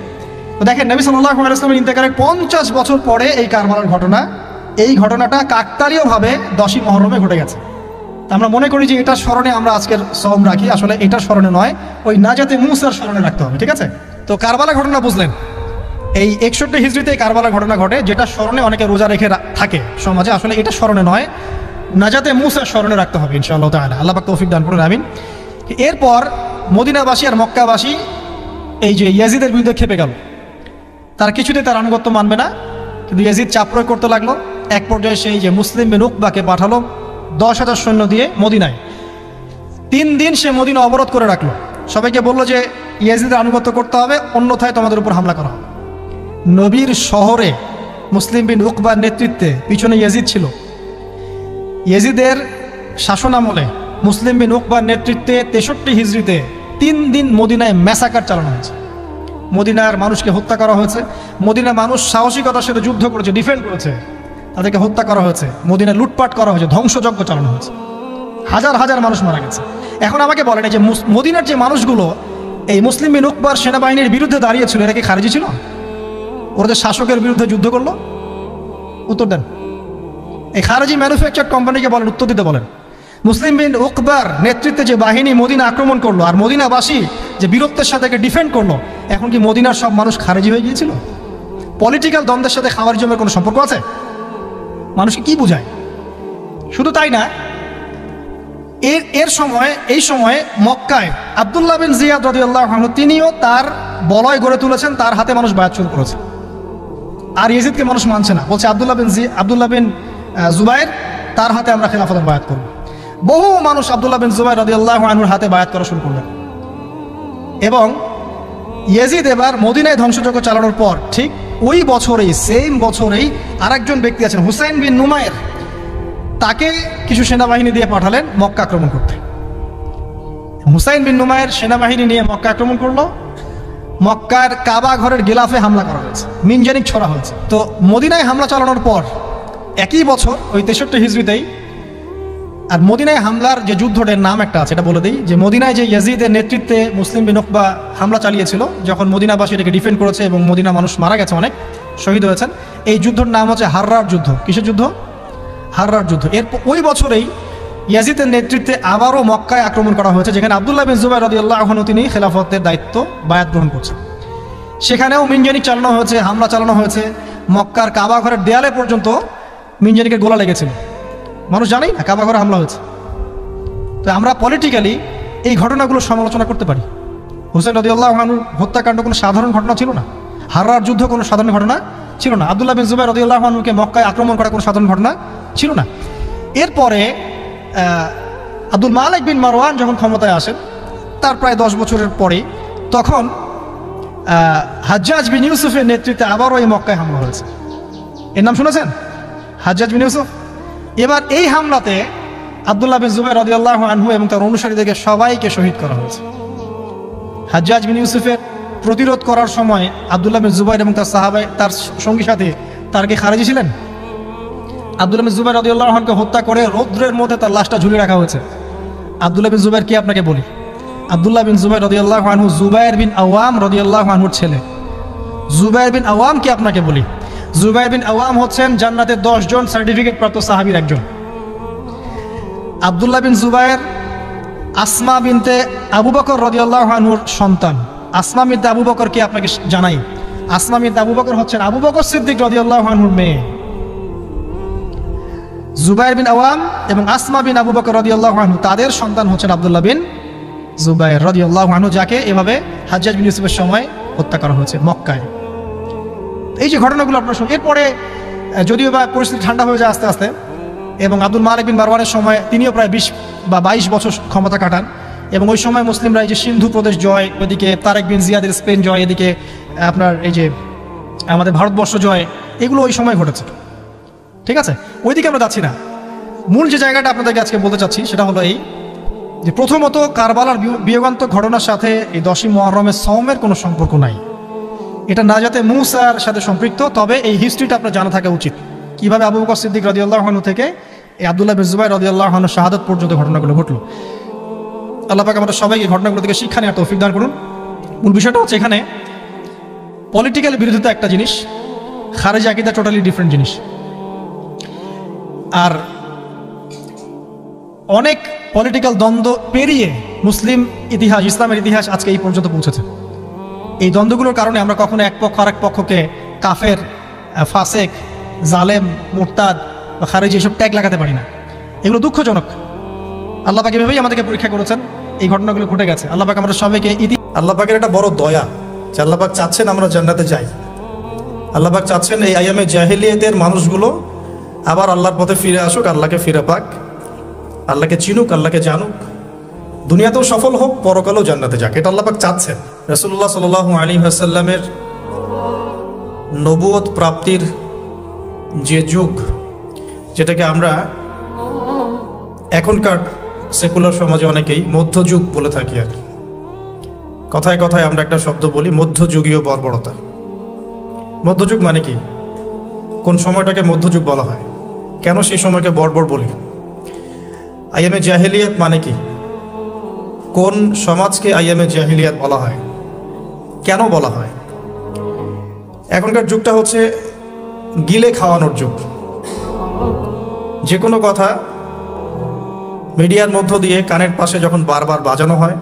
তো দেখেন, নবী সাল্লাল্লাহু আলাইহি ওয়াসাল্লামের ইন্তেকালের 50 বছর পরে এই কারবালার ঘটনা, এই ঘটনাটা কাকতালীয়ভাবে 10ই মুহররমে ঘটে গেছে। আমরা মনে করি যে এটা স্মরণে আমরা আজকের সওম রাখি, আসলে এটা স্মরণে নয়, ওই নাজাতে মুসার স্মরণে রাখতে হবে। ঠিক আছে? তো কারবালা ঘটনা বুঝলেন, এই 61 হিজরিতে কারবালা ঘটনা ঘটে, যেটা স্মরণে অনেকে রোজা রেখে থাকে সমাজে। আসলে এটা স্মরণে নয়, নাজাতে মুসার স্মরণে রাখতে হবে ইনশাআল্লাহ তাআলা। আল্লাহ পাক তৌফিক দান করুন, আমিন। এরপর মদিনাবাসী আর মক্কাবাসী এই যে ইয়াজিদের বিরুদ্ধে খেপে গেল। তার কিছুতে তার আনুগত্য মানবে না, কিন্তু ইয়াজিদ চাপ প্রয়োগ করতে লাগলো। এক পর্যায়ে সেই যে মুসলিম বিন উকবাকে পাঠালো 10,000 সৈন্য দিয়ে মদিনায়। 3 দিন সে মদিনা অবরোধ করে রাখলো। সবাইকে বললো যে ইয়াজিদের আনুগত্য করতে হবে, অন্যথায় তোমাদের উপর হামলা করা হবে। নবীর শহরে মুসলিম বিন উকবার নেতৃত্বে পিছনে ইয়াজিদ ছিল। ইয়াজিদের শাসনামলে মুসলিম বিন উকবার নেতৃত্বে 63 হিজরিতে 3 দিন মদিনায় ম্যাসাকার চালানো হয়েছে। মদিনার মানুষকে হত্যা করা হয়েছে। মদিনার মানুষ সাহসিকতার সাথে যুদ্ধ করেছে, ডিফেন্ড করেছে, তাদেরকে হত্যা করা হয়েছে। মদিনায় লুটপাট করা হয়েছে, ধ্বংসযজ্ঞ চালানো হয়েছে, হাজার হাজার মানুষ মারা গেছে। এখন আমাকে বলেন, যে মদিনার যে মানুষগুলো এই মুসলিম বিন উকবার সেনাবাহিনীর বিরুদ্ধে দাঁড়িয়েছিল, এরা কি খারিজি ছিল? ওরা যে শাসকের বিরুদ্ধে যুদ্ধ করলো? উত্তর দেন। এই খারিজি ম্যানুফ্যাকচার কোম্পানিকে বলেন, উত্তর দিতে বলেন। মুসলিম বিন উকবার নেতৃত্বে যে বাহিনী মদিনা আক্রমণ করলো, আর মদিনাবাসী যে বীরত্বের সাথে ডিফেন্ড করলো, এখন কি মদিনার সব মানুষ খারিজি হয়ে গিয়েছিল? পলিটিক্যাল দ্বন্দ্বের সাথে খাওয়ারিজমের কোনো সম্পর্ক আছে? মানুষকে কি বুঝায়? শুধু তাই না, এই সময় মক্কায় আব্দুল্লাহ বিন জিয়াদ রাদিয়াল্লাহু আনহু তিনিও তার বলয় গড়ে তুলেছেন, তার হাতে মানুষ বায়াত শুরু করেছে। আর ইয়াজিদকে মানুষ মানছে না, বলছে আব্দুল্লাহ বিন জুবাইর, তার হাতে আমরা খেলাফতের বায়াত করব। বহু মানুষ আব্দুল্লাহ বিন জুবাইর রাদিয়াল্লাহু আনহুর হাতে বায়াত করা শুরু করলেন। এবং ইয়াজিদ এবার মদিনায় ধ্বংসযজ্ঞ চালানোর পর ঠিক ওই বছরেই, সেম বছরেই আরেকজন ব্যক্তি আছেন হুসাইন বিন নুমায়ের, তাকে কিছু সেনাবাহিনী দিয়ে পাঠালেন মক্কা আক্রমণ করতে। হুসাইন বিন নুমায়ের সেনাবাহিনী নিয়ে মক্কা আক্রমণ করলো। মক্কার কাবা ঘরের গিলাফে হামলা করা হয়েছে, মিনজানিক ছড়া হয়েছে। তো মদিনায় হামলা চালানোর পর একই বছর ওই 63 হিজরিতেই, আর মদিনায় হামলার যে যুদ্ধটার নাম একটা আছে, এটা বলে দিই, যে মদিনায় যে ইয়াজিদের নেতৃত্বে মুসলিম বিন উকবা হামলা চালিয়েছিল, যখন মদিনাবাসী এটাকে ডিফেন্ড করেছে এবং মদিনা মানুষ মারা গেছে, অনেক শহীদ হয়েছেন, এই যুদ্ধের নাম হচ্ছে হাররার যুদ্ধ। কিসের যুদ্ধ? হাররার যুদ্ধ। এরপর ওই বছরেই ইয়াজিদের নেতৃত্বে আবারও মক্কায় আক্রমণ করা হয়েছে, যেখানে আব্দুল্লাহ বিন জুবাইর রাদিয়াল্লাহু আনহু তিনি খেলাফতের দায়িত্ব বায়াত গ্রহণ করছেন। সেখানেও মিনজানিক চালানো হয়েছে, হামলা চালানো হয়েছে। মক্কার কাবা ঘরের দেয়ালে পর্যন্ত মিনজানিকের গোলা লেগেছিল। মানুষ জানেই না কাবা ঘরে হামলা হয়েছে। তো আমরা পলিটিক্যালি এই ঘটনাগুলো সমালোচনা করতে পারি। হুসাইন রাদিয়াল্লাহু আনহুর হত্যাকাণ্ড কোনো সাধারণ ঘটনা ছিল না, হাররার যুদ্ধ কোনো সাধারণ ঘটনা ছিল না, আব্দুল্লাহ বিন জুবাইর রাদিয়াল্লাহু আনহুকে মক্কায় আক্রমণ করা কোনো সাধারণ ঘটনা ছিল না। এরপরে আব্দুল মালিক বিন মারওয়ান যখন ক্ষমতায় আসেন, তার প্রায় 10 বছরের পরে, তখন হাজ্জাজ বিন ইউসুফের নেতৃত্বে আবারও এই মক্কায় হামলা হয়েছে। এর নাম শুনেছেন? হাজ্জাজ বিন ইউসুফ। এবার এই হামলাতে আব্দুল্লাহ বিন জুবাইর রাদিয়াল্লাহু আনহু এবং তার অনুসারীদেরকে সবাইকে শহীদ করা হয়েছে। হাজ্জাজ বিন ইউসুফের প্রতিরোধ করার সময় আব্দুল্লাহ বিন জুবাইর এবং তার সাহাবায়ে, তার সঙ্গী সাথী, তার কি খারিজি ছিলেন? আব্দুল্লাহ বিন জুবাইর রাদিয়াল্লাহু আনহুকে হত্যা করে রৌদ্রের মধ্যে তার লাশটা ঝুলিয়ে রাখা হয়েছে। আব্দুল্লাহ বিন জুবাইর কি আপনাকে বলি? আব্দুল্লাহ বিন জুবাইর রাদিয়াল্লাহু আনহু জুবাইর বিন আওয়াম রাদিয়াল্লাহু আনহুর ছেলে। জুবাইর বিন আওয়াম কি আপনাকে বলি? জুবাইর বিন আওয়াম হচ্ছেন জান্নাতের 10 জন সার্টিফিকেট প্রাপ্ত সাহাবীর একজন। আব্দুল্লাহ বিন জুবাইর আসমা বিনতে আবু বকর রাদিয়াল্লাহু আনহুর সন্তান। আসমা বিনতে আবু বকর কি আপনাকে জানাই? আসমা বিনতে আবু বকর হচ্ছেন আবু বকর সিদ্দিক রাদিয়াল্লাহু আনহুর মেয়ে। জুবাইর বিন আওয়াম এবং আসমা বিন আবু বকর রাদিয়াল্লাহু আনহু, তাদের সন্তান হচ্ছেন আব্দুল্লাহ বিন জুবাইর রাদিয়াল্লাহু আনহু, যাকে এভাবে হাজ্জাজ বিন ইউসুফের সময় হত্যা করা হয়েছে মক্কায়। এই যে ঘটনাগুলো আপনার সঙ্গে, এরপরে যদিও বা পরিস্থিতি ঠান্ডা হয়ে যায় আস্তে আস্তে, এবং আব্দুল মালিক বিন মারওয়ানের সময় তিনিও প্রায় 20 বা 22 বছর ক্ষমতা কাটান। এবং ওই সময় মুসলিমরা এই যে সিন্ধু প্রদেশ জয়, ওইদিকে তারেক বিন জিয়াদের স্পেন জয়, এদিকে আপনার এই যে আমাদের ভারতবর্ষ জয়, এগুলো ওই সময় ঘটেছে। ঠিক আছে, ওইদিকে আমরা যাচ্ছি না। মূল যে জায়গাটা আপনাদেরকে আজকে বলতে চাচ্ছি সেটা হলো এই যে প্রথমত কারবালার বিয়োগান্তক ঘটনার সাথে এই 10ই মুহররমের সওমের কোনো সম্পর্ক নাই। এটা নাজাতে মুসার সাথে সম্পৃক্ত, তবে এই হিস্ট্রিটা আপনার জানা থাকা উচিত, কিভাবে আবু বকর সিদ্দিক রাদিয়াল্লাহু আনহু থেকে এই আব্দুল্লাহ বিন জুবাইর রাদিয়াল্লাহু আনহু শাহাদাত পর্যন্ত ঘটনাগুলো ঘটলো। আল্লাহ পাক আমাদের সবাইকে ঘটনাগুলো থেকে শিক্ষা নেওয়ার তৌফিক দান করুন। মূল বিষয়টা হচ্ছে এখানে পলিটিক্যাল বিরোধিতা একটা জিনিস, খারেজি আকীদা টোটালি ডিফারেন্ট জিনিস। আর অনেক পলিটিক্যাল দ্বন্দ্ব পেরিয়ে মুসলিম ইতিহাস, ইসলামের ইতিহাস আজকে এই পর্যন্ত পৌঁছেছে। এই দ্বন্দ্বগুলোর কারণে আমরা কখনো এক পক্ষ আর এক পক্ষকে কাফের, ফাসেক, জালেম, মুরতাদ বা খারেজি এসব ট্যাগ লাগাতে পারি না। এগুলো দুঃখজনক। আল্লাহ পাক এভাবেই আমাদেরকে পরীক্ষা করেছেন, এই ঘটনাগুলো ঘটে গেছে। আল্লাহ পাক আমরা সবাইকে আল্লাহ পাকের একটা বড় দয়া যে আল্লাহ পাক চাচ্ছেন আমরা জান্নাতে যাই। আল্লাহ পাক চাচ্ছেন এই আইয়ামে জাহেলিয়াতের মানুষগুলো আবার আল্লাহর পথে ফিরে আসুক, আল্লাহকে ফিরে পাক, আল্লাহকে চিনুক, আল্লাহকে জানুক, দুনিয়াতেও সফল হোক, পরকালেও জান্নাতে যাক। এটা আল্লাহ পাক চাচ্ছেন। রাসূলুল্লাহ সাল্লাল্লাহু আলাইহি ওয়াসাল্লামের নবুয়ত প্রাপ্তির যে যুগ, যেটাকে আমরা এখনকার সেকুলার সমাজে অনেকেই মধ্যযুগ বলে থাকি, আর কথায় কথায় আমরা একটা শব্দ বলি মধ্যযুগীয় বর্বরতা। মধ্যযুগ মানে কি? কোন সময়টাকে মধ্যযুগ বলা হয়? কেন সেই সময়কে বর্বর বলি? আইয়ামে জাহেলিয়াত মানে কি? কোন সমাজকে আইয়ামে জাহেলিয়াত বলা হয়? কেন বলা হয়? এখনকার যুগটা হচ্ছে গিলে খাওয়ানোর যুগ। যে কোনো কথা মিডিয়ার মধ্য দিয়ে কানের পাশে যখন বারবার বাজানো হয়,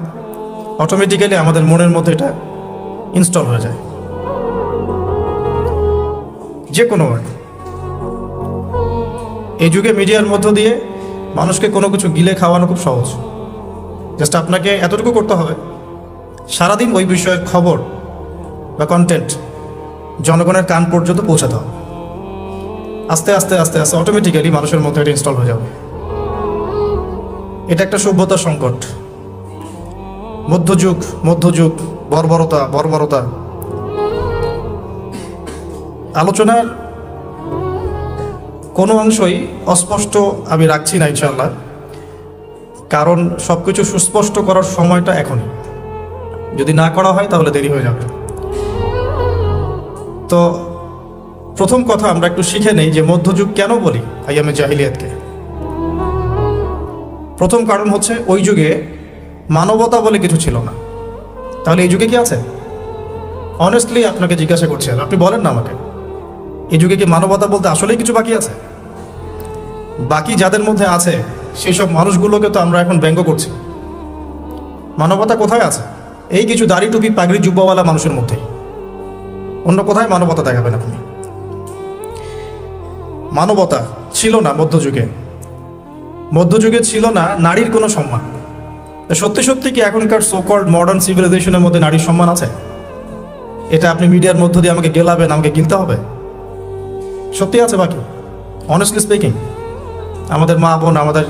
অটোমেটিক্যালি আমাদের মনের মধ্যে এটা ইনস্টল হয়ে যায়। যে কোনো এই যুগে মিডিয়ার মধ্য দিয়ে মানুষকে কোনো কিছু গিলে খাওয়ানো খুব সহজ। জাস্ট আপনাকে এতটুকু করতে হবে, সারাদিন ওই বিষয়ের খবর বা কন্টেন্ট জনগণের কান পর্যন্ত পৌঁছাতে হবে। আস্তে আস্তে আস্তে আস্তে অটোমেটিক্যালি মানুষের মধ্যে এটা ইনস্টল হয়ে যাবে। এটা একটা সভ্যতার সংকট। মধ্যযুগ, মধ্যযুগ, বর্বরতা, বর্বরতা। আলোচনার কোনো অংশই অস্পষ্ট আমি রাখছি না ইনশাআল্লাহ, কারণ সবকিছু সুস্পষ্ট করার সময়টা এখনই। যদি না করা হয় তাহলে দেরি হয়ে যাবে। তো প্রথম কথা আমরা একটু শিখে নেই যে মধ্যযুগ কেন বলি আইয়ামে জাহিলিয়াতকে। প্রথম কারণ হচ্ছে ওই যুগে মানবতা বলে কিছু ছিল না। তাহলে এই যুগে কি আছে? অনেস্টলি আপনাকে জিজ্ঞাসা করছেন, আপনি বলেন না আমাকে, এই যুগে কি মানবতা বলতে আসলেই কিছু বাকি আছে? বাকি যাদের মধ্যে আছে সেই সব মানুষগুলোকে তো আমরা এখন ব্যঙ্গ করছি। মানবতা কোথায় আছে? এই কিছু দাড়ি টুপি পাগড়ি জুব্বাওয়ালা মানুষের মধ্যেই। অন্য কোথায় মানবতা দেখাবেন আপনি? মানবতা ছিল না মধ্যযুগে। মধ্যযুগে ছিল না নারীর কোনো সম্মান। সত্যি সত্যি কি এখনকার সোকল্ড মডার্ন সিভিলাইজেশনের মধ্যে নারীর সম্মান আছে? এটা আপনি মিডিয়ার মধ্য দিয়ে আমাকে গেলাবেন, আমাকে গিলতে হবে? সত্যি আছে বাকি? অনেস্টলি স্পিকিং, আমাদের মা বোন, আমাদের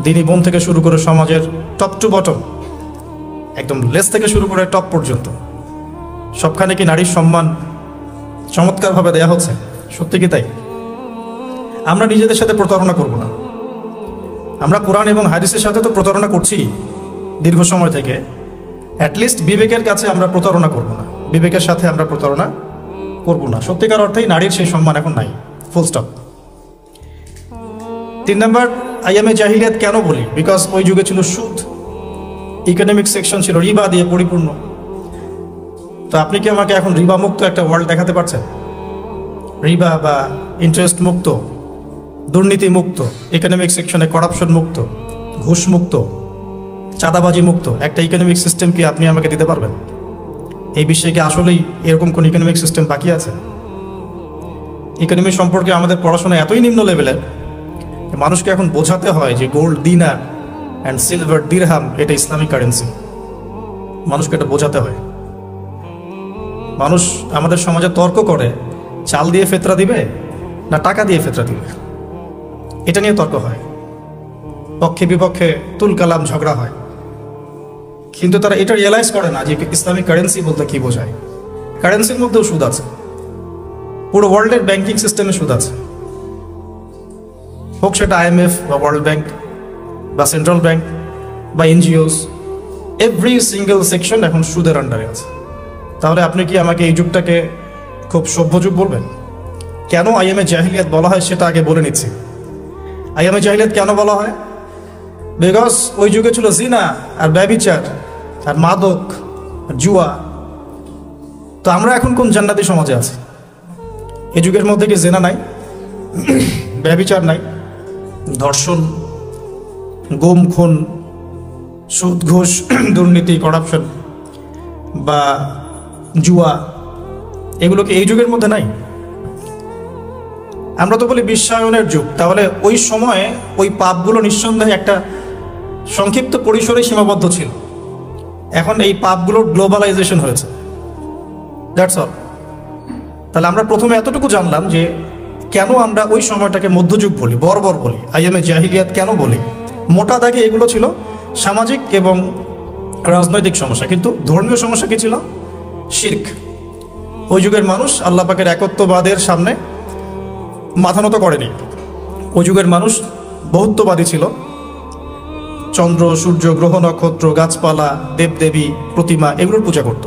দিনী বোন থেকে শুরু করে সমাজের টপ টু বটম, একদম লেস থেকে শুরু করে টপ পর্যন্ত সবখানে কি নারীর সম্মান চমৎকারভাবে দেয়া হচ্ছে? সত্যি কি তাই? আমরা নিজেদের সাথে প্রতারণা করব না। আমরা কোরআন এবং হাদিসের সাথে তো প্রতারণা করছি দীর্ঘ সময় থেকে। অ্যাটলিস্ট বিবেকের কাছে আমরা প্রতারণা করব না, বিবেকের সাথে আমরা প্রতারণা করব না। সত্যিকার অর্থেই নারীর সেই সম্মান এখন নাই, ফুল স্টপ। 3 নম্বর, আইয়ামে জাহিলিয়াত কেন বলি? বিকজ ওই যুগে ছিল সুদ, ইকোনমিক সেকশন ছিল রিবা দিয়ে পরিপূর্ণ। তো আপনি কি আমাকে এখন রিবা মুক্ত একটা ওয়ার্ল্ড দেখাতে পারছেন? রিবা বা ইন্টারেস্ট মুক্ত, দুর্নীতি মুক্ত, ইকোনমিক সেকশনে করাপশন মুক্ত, ঘুষ মুক্ত, চাঁদাবাজি মুক্ত একটা ইকোনমিক সিস্টেম কি আপনি আমাকে দিতে পারবেন? এই বিশ্বে কি আসলেই এরকম কোন ইকোনমিক সিস্টেম বাকি আছে? ইকোনমি সম্পর্কে আমাদের পড়াশোনা এতই নিম্ন লেভেলের, মানুষকে এখন বোঝাতে হয় যে গোল্ড দিনার অ্যান্ড সিলভার দিরহাম এটা ইসলামিক কারেন্সি। মানুষকে এটা বোঝাতে হয়। মানুষ আমাদের সমাজে তর্ক করে চাল দিয়ে ফেতরা দিবে না টাকা দিয়ে ফেতরা দিবে। এটা নিয়ে তর্ক হয়, পক্ষে বিপক্ষে তুল কালাম ঝগড়া হয়, কিন্তু তারা এটা রিয়েলাইজ করে না যে ইসলামিক কারেন্সি বলতে কি বোঝায়। কারেন্সির মধ্যেও সুদ আছে, পুরো ওয়ার্ল্ডের ব্যাংকিং সিস্টেমে সুদ আছে, হোক সেটা IMF বা ওয়ার্ল্ড ব্যাংক বা সেন্ট্রাল ব্যাংক বা এনজিওস, এভরি সিঙ্গেল সেকশন এখন সুদের আন্ডারে আছে। তাহলে আপনি কি আমাকে এই যুগটাকে খুব সভ্য যুগ বলবেন? কেন আইএমএ জাহিলিয়াত বলা হয় সেটা আগে বলে নিচ্ছি। আইএমএ জাহিলিয়াত কেন বলা হয়? বিকজ ওই যুগে ছিল জিনা আর ব্যভিচার আর মাদক আর জুয়া। তো আমরা এখন কোন জান্নাতি সমাজে আছি? এই যুগের মধ্যে কি জিনা নাই, ব্যভিচার নাই, ধর্ষণ, গুম খুন, সুদ ঘুষ, দুর্নীতি, করাপশন বা জুয়া, এগুলো কি এই যুগের মধ্যে নাই? আমরা তো বলি বিশ্বায়নের যুগ, তাহলে ওই সময়ে ওই পাপগুলো নিঃসন্দেহে একটা সংক্ষিপ্ত পরিসরে সীমাবদ্ধ ছিল। এখন এই পাপগুলোর গ্লোবালাইজেশন হয়েছে, দ্যাটস অল। তাহলে আমরা প্রথমে এতটুকু জানলাম যে কেন আমরা ওই সময়টাকে মধ্যযুগ বলি, বর্বর বলি, আইএমএ জাহিলিয়াত কেন বলি। মোটা দাগে এগুলো ছিল সামাজিক এবং রাজনৈতিক সমস্যা, কিন্তু ধর্মীয় সমস্যা কি ছিল? শিরক। ওই যুগের মানুষ আল্লাহ পাকের একত্ববাদের সামনে মাথা নত করেনি। ওই যুগের মানুষ বহুত্ববাদী ছিল, চন্দ্র, সূর্য, গ্রহ, নক্ষত্র, গাছপালা, দেবদেবী, প্রতিমা, এগুলোর পূজা করত।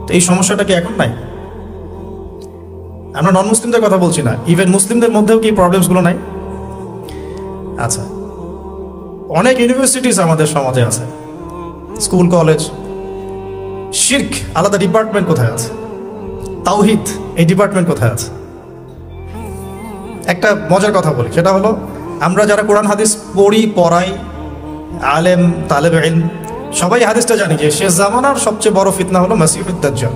তো এই সমস্যাটা কি এখন নাই? আমরা নন মুসলিমদের কথা বলছি না, ইভেন মুসলিমদের মধ্যেও কি প্রবলেমসগুলো নাই? আচ্ছা, অনেক ইউনিভার্সিটিস আমাদের সমাজে আছে, স্কুল কলেজ। শিরক আলাদা ডিপার্টমেন্ট কোথায় আছে? তাওহীদ এই ডিপার্টমেন্ট কোথায় আছে? একটা মজার কথা বলি, সেটা হলো আমরা যারা কোরআন হাদিস পড়ি, পড়াই, আলেম, তালেব ইলম, সবাই হাদিসটা জানি যে শেষ জামানার সবচেয়ে বড় ফিতনা হলো মাসিহুদ দাজ্জাল।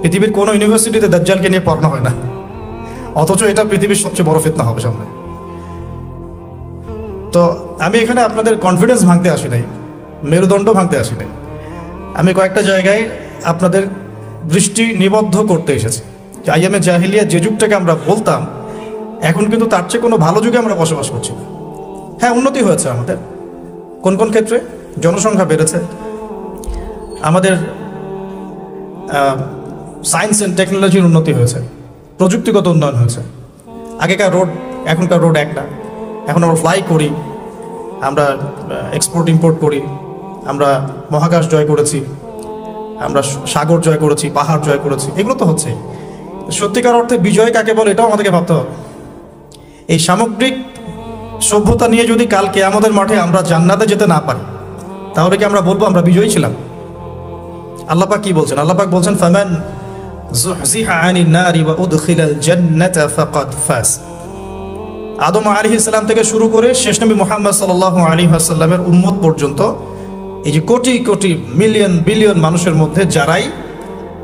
পৃথিবীর কোনো ইউনিভার্সিটিতে দাজ্জালকে নিয়ে পড়ানো হয় না, অথচ এটা পৃথিবীর সবচেয়ে বড় ফিতনা হবে সামনে। তো আমি এখানে আপনাদের কনফিডেন্স ভাঙতে আসি নাই, মেরুদণ্ড ভাঙতে আসি নাই। আমি কয়েকটা জায়গায় আপনাদের দৃষ্টি নিবদ্ধ করতে এসেছি যে আইএমএ জাহিলিয়াত যে যুগটাকে আমরা বলতাম, এখন কিন্তু তার চেয়ে কোনো ভালো যুগে আমরা বসবাস করছি না। হ্যাঁ, উন্নতি হয়েছে আমাদের কোন কোন ক্ষেত্রে, জনসংখ্যা বেড়েছে, আমাদের সায়েন্স অ্যান্ড টেকনোলজির উন্নতি হয়েছে, প্রযুক্তিগত উন্নয়ন হয়েছে। আগেকার রোড এখনকার রোড এক না, এখন আমরা ফ্লাই করি, আমরা এক্সপোর্ট ইম্পোর্ট করি, আমরা মহাকাশ জয় করেছি, আমরা সাগর জয় করেছি, পাহাড় জয় করেছি, এগুলো তো হচ্ছে। সত্যিকার অর্থে বিজয় কাকে বলে এটাও আমাদেরকে ভাবতে হবে। এই সামগ্রিক সভ্যতা নিয়ে যদি কালকে আমাদের মাঠে আমরা জান্নাতে যেতে না পারি, তাহলে কি আমরা বলবো আমরা বিজয়ী ছিলাম? আল্লাহ পাক কি বলছেন? আল্লাহ পাক বলছেন ফামান যুহজিহা আনিন নারি ওয়া উদখিলাল জান্নাতা ফাকাদ ফাজ। আদম আলাইহিস সালাম থেকে শুরু করে শেষ নবী মুহাম্মদ সাল্লাল্লাহু আলাইহি ওয়াসাল্লামের উম্মত পর্যন্ত এই যে কোটি কোটি মিলিয়ন বিলিয়ন মানুষের মধ্যে যারাই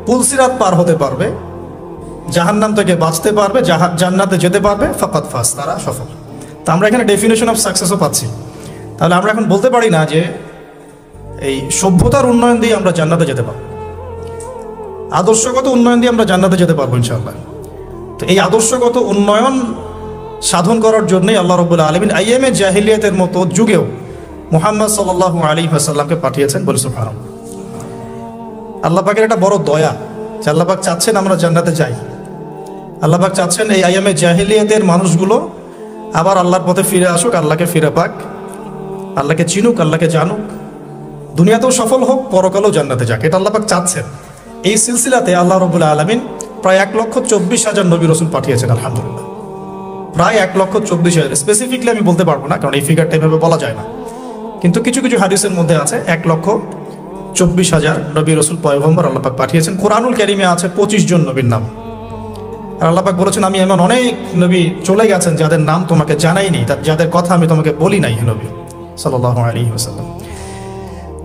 পুলসিরাত পার হতে পারবে, জাহান্নাম থেকে বাঁচতে পারবে, জান্নাতে যেতে পারবে, ফাকাদ ফাজ, তারা সফল। তো আমরা এখানে ডেফিনেশন অফ সাকসেসও পাচ্ছি। তাহলে আমরা এখন বলতে পারি না যে এই সভ্যতার উন্নয়ন দিয়ে আমরা জান্নাতে যেতে পারবো, আদর্শগত উন্নয়ন দিয়ে আমরা জান্নাতে যেতে পারবো ইনশাআল্লাহ। তো এই আদর্শগত উন্নয়ন সাধন করার জন্যই আল্লাহ রাব্বুল আলামিন আইএমএ জাহিলিয়াতের মতো যুগেও মুহাম্মদ সাল্লাল্লাহু আলাইহি ওয়াসাল্লামকে পাঠিয়েছেন। বলে সুবহানাল্লাহ। আল্লাহ পাকের একটা বড় দয়া যে আল্লাহ পাক চাচ্ছেন আমরা জান্নাতে যাই। আল্লাহ পাক চাচ্ছেন এই আইএমএ জাহিলিয়াতের মানুষগুলো আবার আল্লাহর পথে ফিরে আসুক, আল্লাহকে ফিরে পাক, আল্লাহকে চিনুক, আল্লাহকে জানুক, দুনিয়াতেও সফল হোক, পরকালেও জান্নাতে যাক। এটা আল্লাহ পাক চাচ্ছেন। এই সিলসিলাতে আল্লাহ রাব্বুল আলামিন প্রায় 1,24,000 নবী রাসূল পাঠিয়েছেন। আলহামদুলিল্লাহ, প্রায় 1,24,000। স্পেসিফিকলি আমি বলতে পারবো না, কারণ এই ফিগারটা এভাবে বলা যায় না, কিন্তু কিছু কিছু হাদিসের মধ্যে আছে 1,24,000 নবী রাসূল পয়গম্বর আল্লাহ পাক পাঠিয়েছেন। কোরআনুল কারীমে আছে 25 জন নবীর নাম। আর আল্লাহ পাক বলেছেন আমি এমন অনেক নবী চলে গেছেন যাদের নাম তোমাকে জানাইনি, যাদের কথা আমি তোমাকে বলি নাই, হে নবী সাল্লাল্লাহু আলাইহি ওয়াসাল্লাম।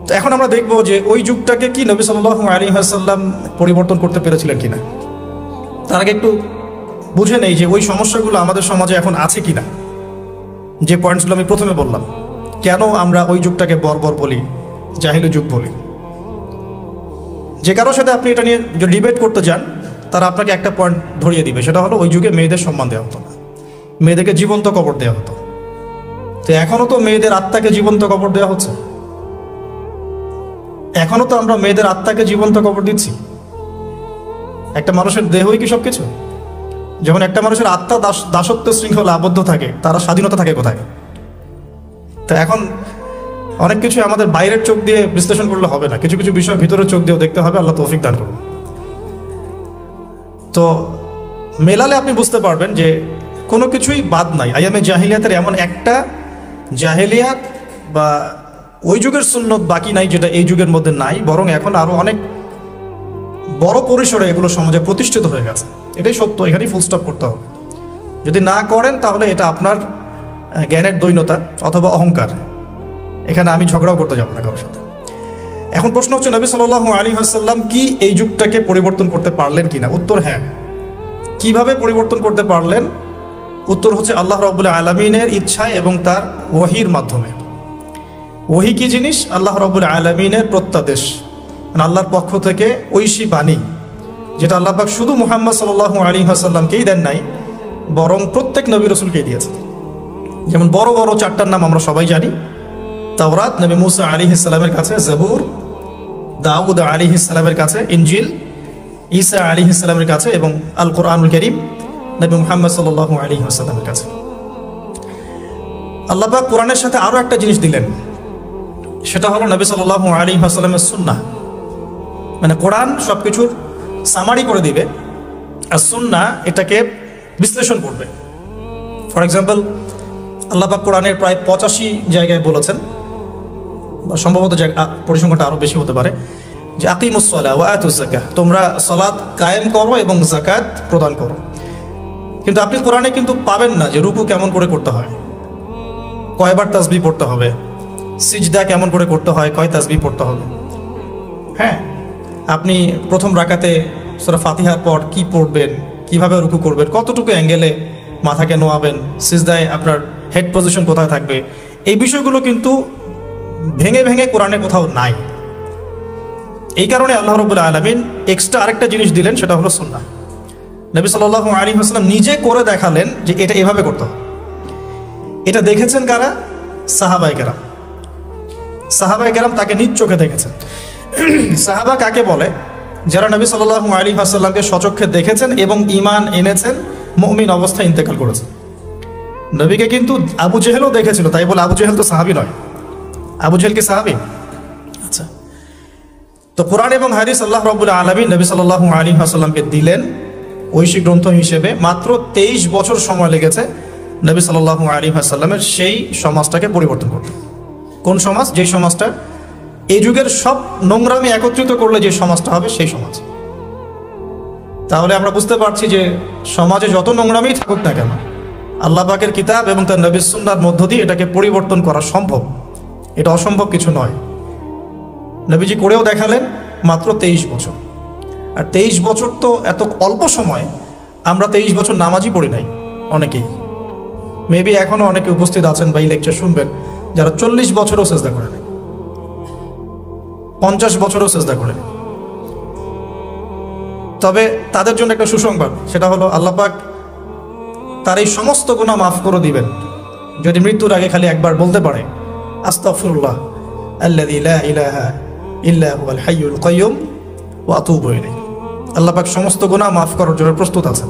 তো এখন আমরা দেখবো যে ওই যুগটাকে কি নবী সাল্লাল্লাহু আলাইহি ওয়াসাল্লাম পরিবর্তন করতে পেরেছিলেন কিনা। তার আগে একটু বুঝে নেই যে ওই সমস্যাগুলো আমাদের সমাজে এখন আছে কিনা। যে পয়েন্টসগুলো আমি প্রথমে বললাম, কেন আমরা ওই যুগটাকে বর্বর বলি, জাহিলি যুগ বলি। যে কারোর সাথে আপনি এটা নিয়ে যে ডিবেট করতে যান, তারা আপনাকে একটা পয়েন্ট ধরিয়ে দিবে, সেটা হলো ওই যুগে মেয়েদের সম্মান দেওয়া হতো না, মেয়েদেরকে জীবন্ত কবর দেওয়া হতো। তো এখনো তো মেয়েদের আত্মাকে জীবন্ত কবর দেওয়া হচ্ছে, এখনো তো আমরা মেয়েদের আত্মাকে জীবন্ত কবর দিচ্ছি। একটা মানুষের দেহই কি সবকিছু? যখন একটা মানুষের আত্মা দাসত্ব শৃঙ্খলা আবদ্ধ থাকে, তারা স্বাধীনতা থাকে কোথায়? তো এখন অনেক কিছু আমাদের বাইরের চোখ দিয়ে বিশ্লেষণ করলে হবে না, কিছু কিছু বিষয় ভিতরের চোখ দিয়েও দেখতে হবে। আল্লাহ তৌফিক দান করুন। তো মেলালে আপনি বুঝতে পারবেন যে কোনো কিছুই বাদ নাই। আইয়ামে জাহিলিয়াতের এমন একটা জাহিলিয়াত বা ওই যুগের সুন্নত বাকি নাই যেটা এই যুগের মধ্যে নাই, বরং এখন আরো অনেক বড় পরিসরে এগুলো সমাজে প্রতিষ্ঠিত হয়ে গেছে। এটাই সত্য, এখানেই ফুল স্টপ করতে হবে। যদি না করেন তাহলে এটা আপনার জ্ঞানের দৈন্যতা অথবা অহংকার। এখানে আমি ঝগড়াও করতে যাব না কারোর সাথে। এখন প্রশ্ন হচ্ছে, নবী সাল্লাল্লাহু আলাইহি ওয়াসাল্লাম কি এই যুগটাকে পরিবর্তন করতে পারলেন কিনা? উত্তর হ্যাঁ। কিভাবে পরিবর্তন করতে পারলেন? উত্তর হচ্ছে আল্লাহ রাব্বুল আলামিনের ইচ্ছায় এবং তার ওহীর মাধ্যমে। ওহী কি জিনিস? আল্লাহ রাব্বুল আলামিনের প্রত্যাদেশ, মানে আল্লাহর পক্ষ থেকে ঐশী বাণী, যেটা আল্লাহ পাক শুধু মুহাম্মদ সাল্লাল্লাহু আলাইহি ওয়াসাল্লামকেই দেন নাই, বরং প্রত্যেক নবী রাসূলকেই দিয়েছেন। যেমন বড় বড় চারটার নাম আমরা সবাই জানি। তাওরাত নবী মুসা আলাইহিস সালামের কাছে, জবুর দাউদ আলাইহিস সালামের কাছে, ইনজিল ঈসা আলাইহিস সালামের কাছে, এবং আল কোরআনুল কারীম নবী মুহাম্মদ সাল্লাল্লাহু আলাইহি ওয়াসাল্লামের কাছে। আল্লাহ পাক কোরআনের সাথে আরো একটা জিনিস দিলেন, সেটা হলো নবী সাল্লাল্লাহু আলাইহি ওয়াসাল্লামের সুন্নাহ। মানে কোরআন সবকিছুর সামারি করে দিবে, আর সুন্নাহ এটাকে বিশ্লেষণ করবে। ফর এক্সাম্পল, আল্লাহ পাক কোরআনের প্রায় 85 জায়গায় বলেছেন, বা সম্ভবত পরিসংখ্যানটা আরো বেশি হতে পারে, যে আকিমুস সালাহ ওয়া আতুজ যাকাহ, তোমরা সালাত কায়েম করো এবং যাকাত প্রদান করো। কিন্তু আপনি কোরআনে কিন্তু পাবেন না যে রুকু কেমন করে করতে হয়, কয়বার তাসবিহ পড়তে হবে, সিজদা কেমন করে করতে হয়, কয় তাসবিহ পড়তে হবে। হ্যাঁ, আপনি প্রথম রাকাতে সূরা ফাতিহার পর কি পড়বেন, কিভাবে রুকু করবেন, কতটুকু অ্যাঙ্গেলে মাথাকে নোয়াবেন, সিজদায় আপনার হেড পজিশন কোথায় থাকবে, এই বিষয়গুলো কিন্তু ভেঙে ভেঙে কোরআনে কোথাও নাই। এই কারণে আল্লাহ রাব্বুল আলামিন এক্সট্রা আরেকটা জিনিস দিলেন, সেটা হলো সুন্নাহ। নবী সাল্লাল্লাহু আলাইহি ওয়াসাল্লাম নিজে করে দেখালেন যে এটা এভাবে করতে হবে। এটা দেখেছেন কারা? সাহাবায়ে কেরাম। সাহাবায়ে কেরাম তাকে নিজ চোখে দেখেছেন। সাহাবা কাকে বলে? যারা নবী সাল্লাল্লাহু আলাইহি ওয়াসাল্লামকে স্বচক্ষে দেখেছেন এবং ঈমান এনেছেন, মুমিন অবস্থায় ইন্তেকাল করেছেন। নবীকে কিন্তু আবু জেহেলও দেখেছিল, তাই বলে আবু জেহেল তো সাহাবী নয়। আবু জেহেল কি সাহাবী? আচ্ছা, তো কোরআন এবং হাদিস আল্লাহ রাব্বুল আলামিন নবী সাল্লাল্লাহু আলাইহি ওয়াসাল্লামকে দিলেন ঐশী গ্রন্থ হিসেবে। মাত্র 23 বছর সময় লেগেছে নবী সাল্লাল্লাহু আলাইহি ওয়াসাল্লামের সেই সমাজটাকে পরিবর্তন করতে। কোন সমাজ? যে সমাজটা এই যুগের সব নোংরামি একত্রিত করলে যে সমাজটা হবে, সেই সমাজ। তাহলে আমরা বুঝতে পারছি যে সমাজে যত নোংরামি থাকুক না কেন, আল্লাহ পাকের কিতাব এবং তার নবীর সুন্নাহর মধ্য দিয়ে এটাকে পরিবর্তন করা সম্ভব। এটা অসম্ভব কিছু নয়। নবীজি করেও দেখালেন মাত্র 23 বছর। আর 23 বছর তো এত অল্প সময়। আমরা 23 বছর নামাজই পড়ি নাই অনেকেই। মেবি এখনো অনেকে উপস্থিত আছেন বা এই লেকচার শুনবেন যারা 40 বছরও সেজদা করে নাই, 50 বছরও সেজদা করে। তবে তাদের জন্য একটা সুসংবাদ, সেটা হলো আল্লাহ পাক তার এই সমস্ত গুনাহ মাফ করে দিবেন যদি মৃত্যুর আগে খালি একবার বলতে পারে, আস্তাগফিরুল্লাহ আল্লাযী লা ইলাহা ইল্লা হুয়াল হাইয়ুল কাইয়্যুম ওয়া আতুবু ইলাইহি। আল্লাহ পাক সমস্ত গুনাহ মাফ করার জন্য প্রস্তুত আছেন।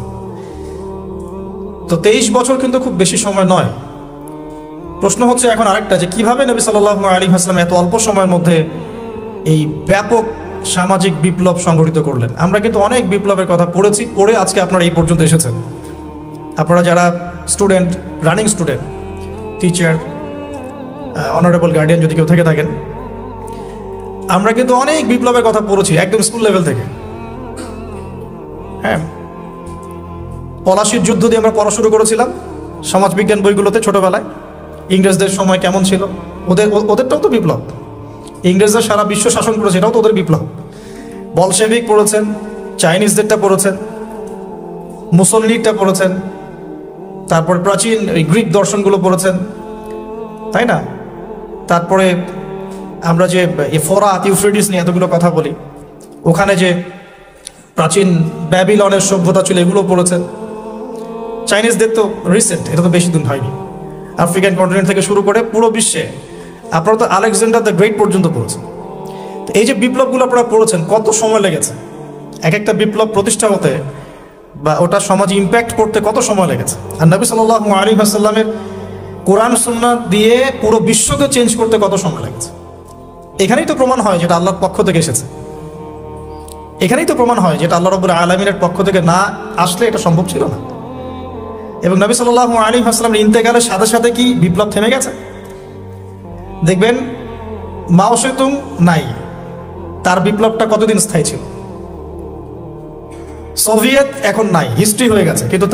তো 23 বছর কিন্তু খুব বেশি সময় নয়। প্রশ্ন হচ্ছে এখন আরেকটা, যে কিভাবে নবী সাল্লাল্লাহু আলাইহি ওয়াসাল্লাম এত অল্প সময়ের মধ্যে এই ব্যাপক সামাজিক বিপ্লব সংগঠিত করলেন। আমরা কিন্তু অনেক বিপ্লবের কথা পড়েছি, পড়ে আজকে আপনারা এই পর্যন্ত এসেছেন। আপনারা যারা student, running student, teacher, honourable guardian যদি কেউ থেকে থাকেন, আমরা কিন্তু অনেক বিপ্লবের কথা পড়েছি একদম স্কুল লেভেল থেকে। হ্যাঁ, পলাশির যুদ্ধ দিয়ে আমরা পড়া শুরু করেছিলাম সমাজবিজ্ঞান বইগুলোতে ছোটবেলায়। ইংরেজদের সময় কেমন ছিল, ওদেরটাও তো বিপ্লব। ইংরেজরা সারা বিশ্ব শাসন করেছে, এটাও তো ওদের বিপ্লব। বলশেভিক পড়েছেন, চাইনিজদেরটা পড়েছেন, মুসলিনটা পড়েছেন, তারপরে প্রাচীন গ্রিক দর্শনগুলো পড়েছেন, তাই না? তারপরে আমরা যে ফোরাত, ইউফ্রেটিস নিয়ে এতগুলো কথা বলি, ওখানে যে প্রাচীন ব্যাবিলনের সভ্যতা ছিল, এগুলো পড়েছেন। চাইনিজদের তো রিসেন্ট, এটা তো বেশি দিন হয়নি। আফ্রিকান কন্টিনেন্ট থেকে শুরু করে পুরো বিশ্বে। আপনারা তো আলেকজান্ডার দ্য গ্রেট পর্যন্ত পড়েছেন। তো এই যে বিপ্লবগুলো আপনারা পড়েছেন, কত সময় লেগেছে এক একটা বিপ্লব প্রতিষ্ঠা হতে বা ওটা সমাজে ইম্প্যাক্ট করতে কত সময় লেগেছে। আর নবী সাল্লাল্লাহু আলাইহি ওয়াসাল্লামের কোরআন সুন্নাহ দিয়ে পুরো বিশ্বকে চেঞ্জ করতে কত সময় লেগেছে। এখানেই তো প্রমাণ হয় যেটা আল্লাহর পক্ষ থেকে এসেছে। এখানেই তো প্রমাণ হয় যেটা আল্লাহ রাব্বুল আলামিনের পক্ষ থেকে না আসলে এটা সম্ভব ছিল না। এবং নবী সাল্লাল্লাহু আলাইহি ওয়াসাল্লামের ইন্তেকালের সাথে সাথে কি বিপ্লব থেমে গেছে? দেখবেন মাও সেতুং নাই, তার বিপ্লবটা কতদিন স্থায়ী ছিল। সোভিয়েত এখন নাই, হিস্ট্রি হয়ে গেছে, কিন্তু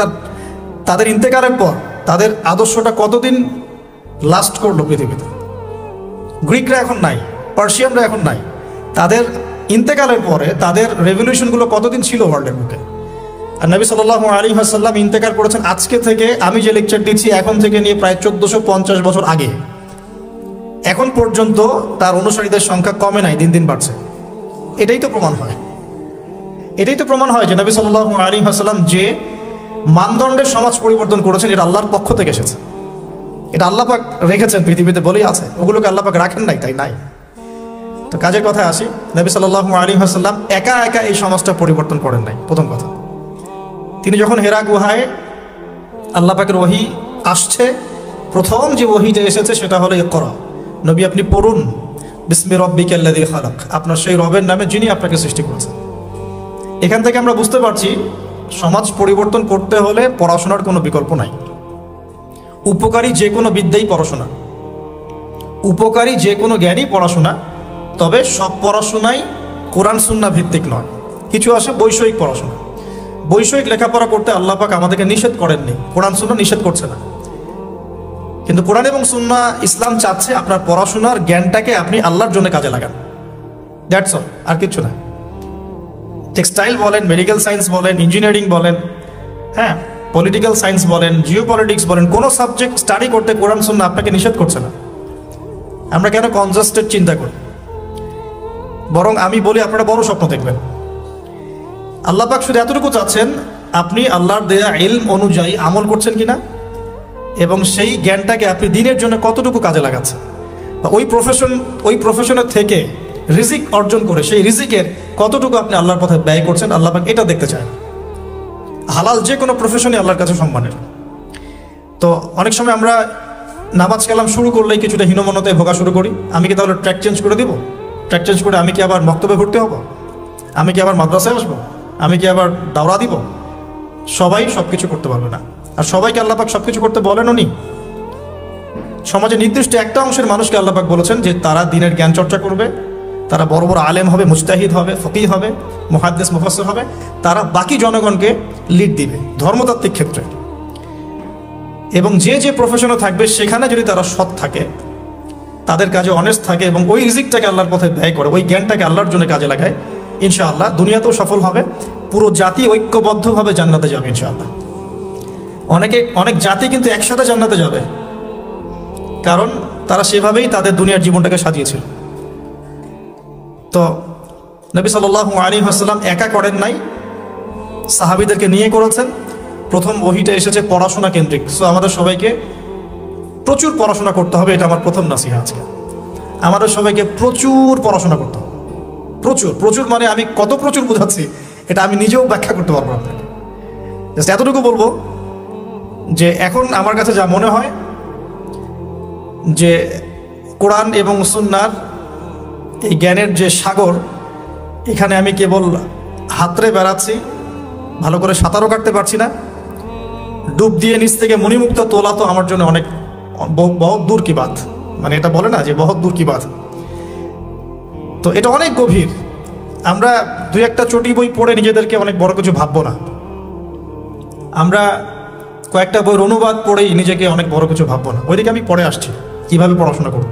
তাদের ইন্তেকালের পর তাদের আদর্শটা কতদিন লাস্ট করলো পৃথিবীতে। গ্রিকরা এখন নাই, পার্সিয়ানরা এখন নাই, তাদের ইন্তেকালের পরে তাদের রেভলিউশনগুলো কতদিন ছিল ওয়ার্ল্ডের বুকে। আর নবী সাল্লাল্লাহু আলাইহি ওয়াসাল্লাম ইন্তেকাল করেছেন আজকে থেকে, আমি যে লেকচার দিচ্ছি এখন থেকে নিয়ে প্রায় 1450 বছর আগে। এখন পর্যন্ত তার অনুসারীদের সংখ্যা কমে নাই, দিন দিন বাড়ছে। এটাই তো প্রমাণ হয়, এটাই তো প্রমাণ হয় যে নবী সাল্লাল্লাহু আলাইহি ওয়াসাল্লাম যে মানদণ্ডের সমাজ পরিবর্তন করেছেন এটা আল্লাহর পক্ষ থেকে এসেছে। এটা আল্লাহ পাক রেখেছেন পৃথিবীতে বলেই আছে, ওগুলোকে আল্লাহ পাক রাখেন নাই, তাই নাই। তো কাজের কথায় আসি, নবী সাল্লাল্লাহু আলাইহি ওয়াসাল্লাম একা একা এই সমাজটা পরিবর্তন করেন নাই। প্রথম কথা, তিনি যখন হেরা গুহায় আল্লাহ পাকের ওহী আসছে, প্রথম যে ওহীটা এসেছে সেটা হলো ইকরা, নবী আপনি পড়ুন বিসমি রাব্বিকাল্লাযী খালাক, আপনার সেই রবের নামে যিনি আপনাকে সৃষ্টি করেছেন। এখান থেকে আমরা বুঝতে পারছি সমাজ পরিবর্তন করতে হলে পড়াশোনার কোনো বিকল্প নাই। উপকারী যে কোনো বিদ্যাই পড়াশোনা, উপকারী যে কোনো জ্ঞানই পড়াশোনা, তবে সব পড়াশোনাই কোরআন সুন্নাহ ভিত্তিক নয়। কিছু আসে বৈষয়িক পড়াশোনা, বৈষয়িক লেখাপড়া করতে আল্লাহ পাক আমাদেরকে নিষেধ করেননি, কোরআন সুন্নাহ নিষেধ করছে না। কিন্তু কোরআন এবং সুন্নাহ ইসলাম চাচ্ছে আপনার পড়াশোনার জ্ঞানটাকে আপনি আল্লাহর জন্য কাজে লাগান, দ্যাটস অল, আর কিছু না। টেক্সটাইল বলেন, মেডিকেল সায়েন্স বলেন, ইঞ্জিনিয়ারিং বলেন, হ্যাঁ পলিটিক্যাল সায়েন্স বলেন, জিও পলিটিক্স বলেন, কোনো সাবজেক্ট স্টাডি করতে কোরআন সুন্নাহ আপনাকে নিষেধ করছে না। আমরা কেন কনজাস্টেড চিন্তা করি? বরং আমি বলি আপনারা বড় স্বপ্ন দেখবেন। আল্লাহ পাক শুধু এতটুকু চাচ্ছেন আপনি আল্লাহর দেয়া ইলম অনুযায়ী আমল করছেন কিনা, এবং সেই জ্ঞানটাকে আপনি দিনের জন্য কতটুকু কাজে লাগাচ্ছেন। ওই প্রফেশনের থেকে রিজিক অর্জন করে সেই রিজিকের কতটুকু আপনি আল্লাহর পথে ব্যয় করছেন, আল্লাহ পাক এটা দেখতে চান। হালাল যে কোনো প্রফেশনই আল্লাহর কাছে সম্মানের। তো অনেক সময় আমরা নামাজ কালাম শুরু করলেই কিছুটা হীনমন্যতায় ভোগা শুরু করি। আমি কি তাহলে ট্র্যাক চেঞ্জ করে দিব? ট্র্যাক চেঞ্জ করে আমি কি আবার মক্তবে ভর্তি হব? আমি কি আবার মাদ্রাসায় আসবো? আমি কি আবার দাওরা দিব? সবাই সব কিছু করতে পারবে না, আর সবাইকে আল্লাহ পাক সব কিছু করতে বলেনও নি। সমাজে নির্দিষ্ট একটা অংশের মানুষকে আল্লাহ পাক বলেছেন যে তারা দ্বীনের জ্ঞান চর্চা করবে, তারা বড় বড় আলেম হবে, মুজতাহিদ হবে, ফকিহ হবে, মুহাদ্দিস মুফাসসির হবে, তারা বাকি জনগণকে লিড দিবে ধর্মতাত্ত্বিক ক্ষেত্রে। এবং যে যে প্রফেশনে থাকবে সেখানে যদি তারা সৎ থাকে, তাদের কাজে অনেস্ট থাকে এবং ওই রিজিকটাকে আল্লাহর পথে ব্যয় করে, ওই জ্ঞানটাকে আল্লাহর জন্য কাজে লাগায়, ইনশাআল্লাহ দুনিয়াতেও সফল হবে, পুরো জাতি ঐক্যবদ্ধভাবে জান্নাতে যাবে ইনশাআল্লাহ। অনেক জাতি কিন্তু একসাথে জান্নাতে যাবে, কারণ তারা সেভাবেই তাদের দুনিয়ার জীবনটাকে সাজিয়েছিল। তো নবী সাল্লাল্লাহু আলাইহি ওয়াসাল্লাম একা করেন নাই, সাহাবীদেরকে নিয়ে করেছেন। প্রথম ওহীটা এসেছে পড়াশোনা কেন্দ্রিক। সো আমাদের সবাইকে প্রচুর পড়াশোনা করতে হবে, এটা আমার প্রথম নাসিহা আজকে। আমাদের সবাইকে প্রচুর পড়াশোনা করতে হবে, প্রচুর প্রচুর, মানে আমি কত প্রচুর বোঝাচ্ছি এটা আমি নিজেও ব্যাখ্যা করতে পারবো আপনাকে। জাস্ট এতটুকু বলবো যে এখন আমার কাছে যা মনে হয় যে কোরআন এবং সুন্নাহর এই জ্ঞানের যে সাগর, এখানে আমি কেবল হাতড়ে বেড়াচ্ছি, ভালো করে সাঁতারও কাটতে পারছি না। ডুব দিয়ে নিচ থেকে মণিমুক্ত তোলা তো আমার জন্য অনেক বহুত দূর কি বাত, মানে এটা বলে না যে বহুত দূর কি বাত। তো এটা অনেক গভীর। আমরা দুই একটা চটি বই পড়ে নিজেদেরকে অনেক বড় কিছু ভাববো না। আমরা কয়েকটা বইয়ের অনুবাদ পড়েই নিজেকে অনেক বড় কিছু ভাববো না। ওইদিকে আমি পড়ে আসছি কিভাবে পড়াশোনা করব।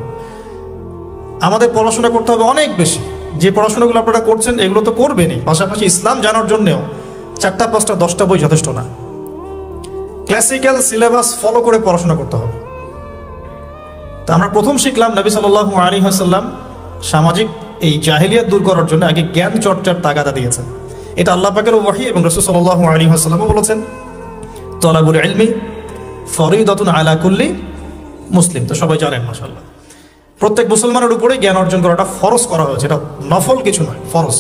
আমাদের পড়াশোনা করতে হবে অনেক বেশি। যে পড়াশোনাগুলো আপনারা করছেন এগুলো তো করবেনই, পাশাপাশি ইসলাম জানার জন্যেও 4টা 5টা 10টা বই যথেষ্ট না। ক্লাসিক্যাল সিলেবাস ফলো করে পড়াশোনা করতে হবে। তো আমরা প্রথম শিখলাম নবী সাল্লাল্লাহু আলাইহি ওয়াসাল্লাম সামাজিক এই জাহেলিয়াত দূর করার জন্য আগে জ্ঞান চর্চার তাগাদা দিয়েছেন। এটা আল্লাহ পাকের ওহী এবং রাসূল সাল্লাল্লাহু আলাইহি ওয়াসাল্লামও বলেছেন, তলাবুল ইলমি ফরিদাতুন আলা কুল্লি মুসলিম তো সবাই জানেন মাশাআল্লাহ। প্রত্যেক মুসলমানের উপরে জ্ঞান অর্জন করাটা ফরজ করা হয়েছে, এটা নফল কিছু নয়, ফরজ।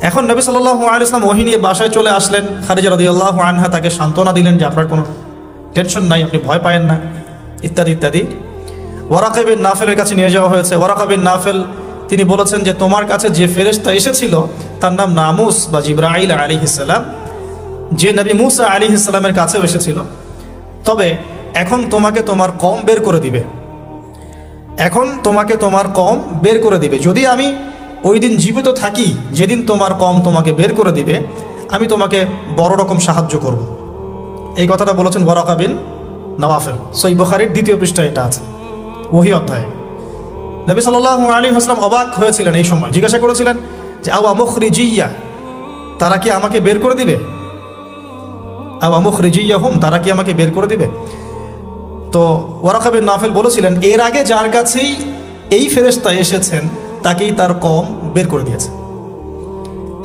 এখন নবী সাল্লাল্লাহু আলাইহি ওয়াসাল্লাম ওহী নিয়ে বাসায় চলে আসলেন। খাদিজা রাদিয়াল্লাহু আনহা তাকে সান্ত্বনা দিলেন যে আপনার কোনো টেনশন নাই, আপনি ভয় পায়েন না, ইত্যাদি ইত্যাদি। ওয়ারাকা বিন নাফেলের কাছে নিয়ে যাওয়া হয়েছে। ওয়ারাকা বিন নাফেল তিনি বলেছেন যে তোমার কাছে যে ফেরেশতা এসেছিল তার নাম নামুস বা জিবরাইল আলাইহিস সালাম, যে নবী মুসা আলাইহিস সালামের কাছেও এসেছিল। তবে এখন তোমাকে তোমার কওম বের করে দিবে, এখন তোমাকে তোমার কওম বের করে দিবে। যদি আমি ওই দিন জীবিত থাকি যেদিন তোমার কওম তোমাকে বের করে দিবে, আমি তোমাকে বড় রকম সাহায্য করব। এই কথাটা বলেছেন ওয়ারাকা বিন নাফেল। সহিহ বুখারীর 2য় পৃষ্ঠায় এটা আছে, ওহী অধ্যায়। নবী সাল্লাল্লাহু আলাইহি ওয়াসাল্লাম অবাক হয়েছিলেন এই সময়, জিজ্ঞাসা করেছিলেন যে আওয়া মুখরিজিয়া, তারা কি আমাকে বের করে দিবে? আওয়া মুখরিজিয়াহুম, তারা কি আমাকে বের করে দিবে? তো ওয়ারাকা বিন নাফেল বলেছিলেন এর আগে যার কাছেই এই ফেরেশতা এসেছেন তাকেই তার কওম বের করে দিয়েছে।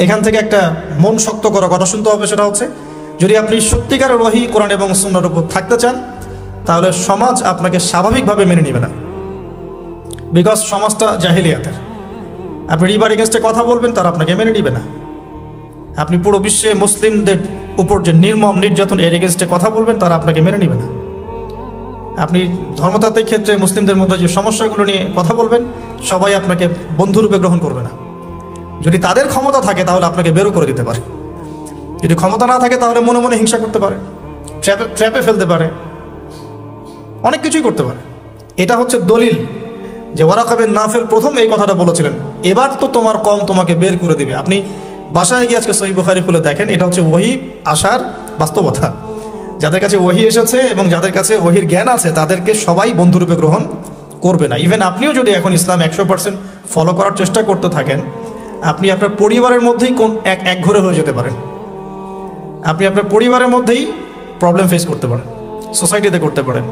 এখান থেকে একটা মন শক্ত করা কথা শুনতে হবে, সেটা হচ্ছে যদি আপনি সত্যিকারের ওহী কোরআন এবং সুন্নাহর উপর থাকতে চান তাহলে সমাজ আপনাকে স্বাভাবিকভাবে মেনে নেবে না, বিকজ সমাজটা জাহিলিয়াতের। আপনি রিবার এগেনস্টে কথা বলবেন, তারা আপনাকে মেনে নেবে না। আপনি পুরো বিশ্বে মুসলিমদের উপর যে নির্মম নির্যাতন, এর এগেনস্টে কথা বলবেন, তারা আপনাকে মেনে নেবে না। আপনি ধর্মতাত্ত্বিক ক্ষেত্রে মুসলিমদের মধ্যে যে সমস্যাগুলো নিয়ে কথা বলবেন, সবাই আপনাকে বন্ধুরূপে গ্রহণ করবে না। যদি তাদের ক্ষমতা থাকে তাহলে আপনাকে বেরো করে দিতে পারে, যদি ক্ষমতা না থাকে তাহলে মনে মনে হিংসা করতে পারে, ট্র্যাপে ফেলতে পারে, অনেক কিছুই করতে পারে। এটা হচ্ছে দলিল যে ওয়ারাকা বিন নাফেল প্রথম এই কথাটা বলেছিলেন, এবার তো তোমার কওম তোমাকে বের করে দিবে। আপনি বাসায় গিয়ে আজকে সহিহ বুখারী খুলে দেখেন, এটা হচ্ছে ওহী আসার বাস্তবতা। যাদের কাছে ওহী এসেছে এবং যাদের কাছে ওহীর জ্ঞান আছে তাদেরকে সবাই বন্ধুরূপে গ্রহণ করবে না। ইভেন আপনিও যদি এখন ইসলাম 100% ফলো করার চেষ্টা করতে থাকেন, আপনি আপনার পরিবারের মধ্যেই এক ঘরে হয়ে যেতে পারেন। আপনি আপনার পরিবারের মধ্যেই প্রবলেম ফেস করতে পারেন, সোসাইটিতে করতে পারেন।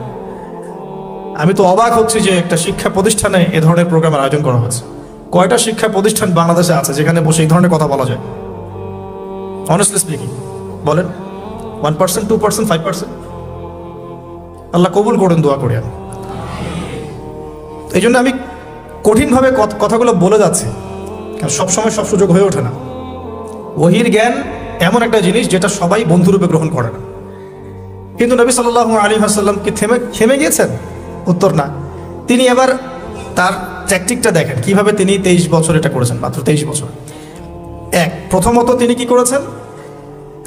আমি তো অবাক হচ্ছি যে একটা শিক্ষা প্রতিষ্ঠানে এ ধরনের প্রোগ্রামের আয়োজন করা হয়েছে। কয়টা শিক্ষা প্রতিষ্ঠান বাংলাদেশে আছে যেখানে বসে এই ধরনের কথা বলা যায়? অনেস্টলি স্পিকিং বলেন, 1%, 2%, 5%? আল্লাহ কবুল করেন, দোয়া করি আমি। এই জন্য আমি কঠিনভাবে কথাগুলো বলে যাচ্ছি, কারণ সবসময় সব সুযোগ হয়ে ওঠে না। ওহীর জ্ঞান এমন একটা জিনিস যেটা সবাই বন্ধুরূপে গ্রহণ করে না। কিন্তু নবী সাল্লাল্লাহু আলাইহি ওয়াসাল্লাম কি থেমে গিয়েছেন? উত্তর না। তিনি এবার তার ট্যাকটিকটা দেখেন কিভাবে তিনি 23 বছর এটা করেছেন, মাত্র 23 বছর। প্রথমত তিনি কি করেছেন?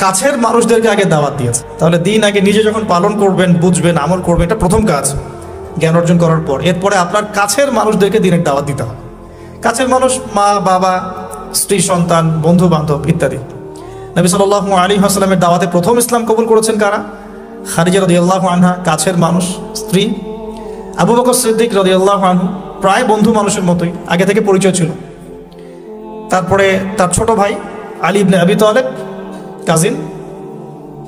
কাছের মানুষদেরকে আগে দাওয়াত দিয়েছে। তাহলে দিন আগে নিজে যখন পালন করবেন, বুঝবেন, আমল করবেন, এটা প্রথম কাজ জ্ঞান অর্জন করার পর। এরপরে আপনার কাছের মানুষদেরকে দিনের দাওয়াত দিতে হবে। কাছের মানুষ মা বাবা, স্ত্রী সন্তান, বন্ধু বান্ধব ইত্যাদি। নবী সাল্লাল্লাহু আলাইহি ওয়াসাল্লামের দাওয়াতে প্রথম ইসলাম কবুল করেছেন কারা? খাদিজা রাদিয়াল্লাহু আনহা, কাছের মানুষ, স্ত্রী। আবু বকর সিদ্দিক রাদিয়াল্লাহু আনহু, প্রায় বন্ধু মানুষের মতোই, আগে থেকে পরিচয় ছিল। তারপরে তার ছোট ভাই আলী ইবনে আবি তালেব, কাজিন।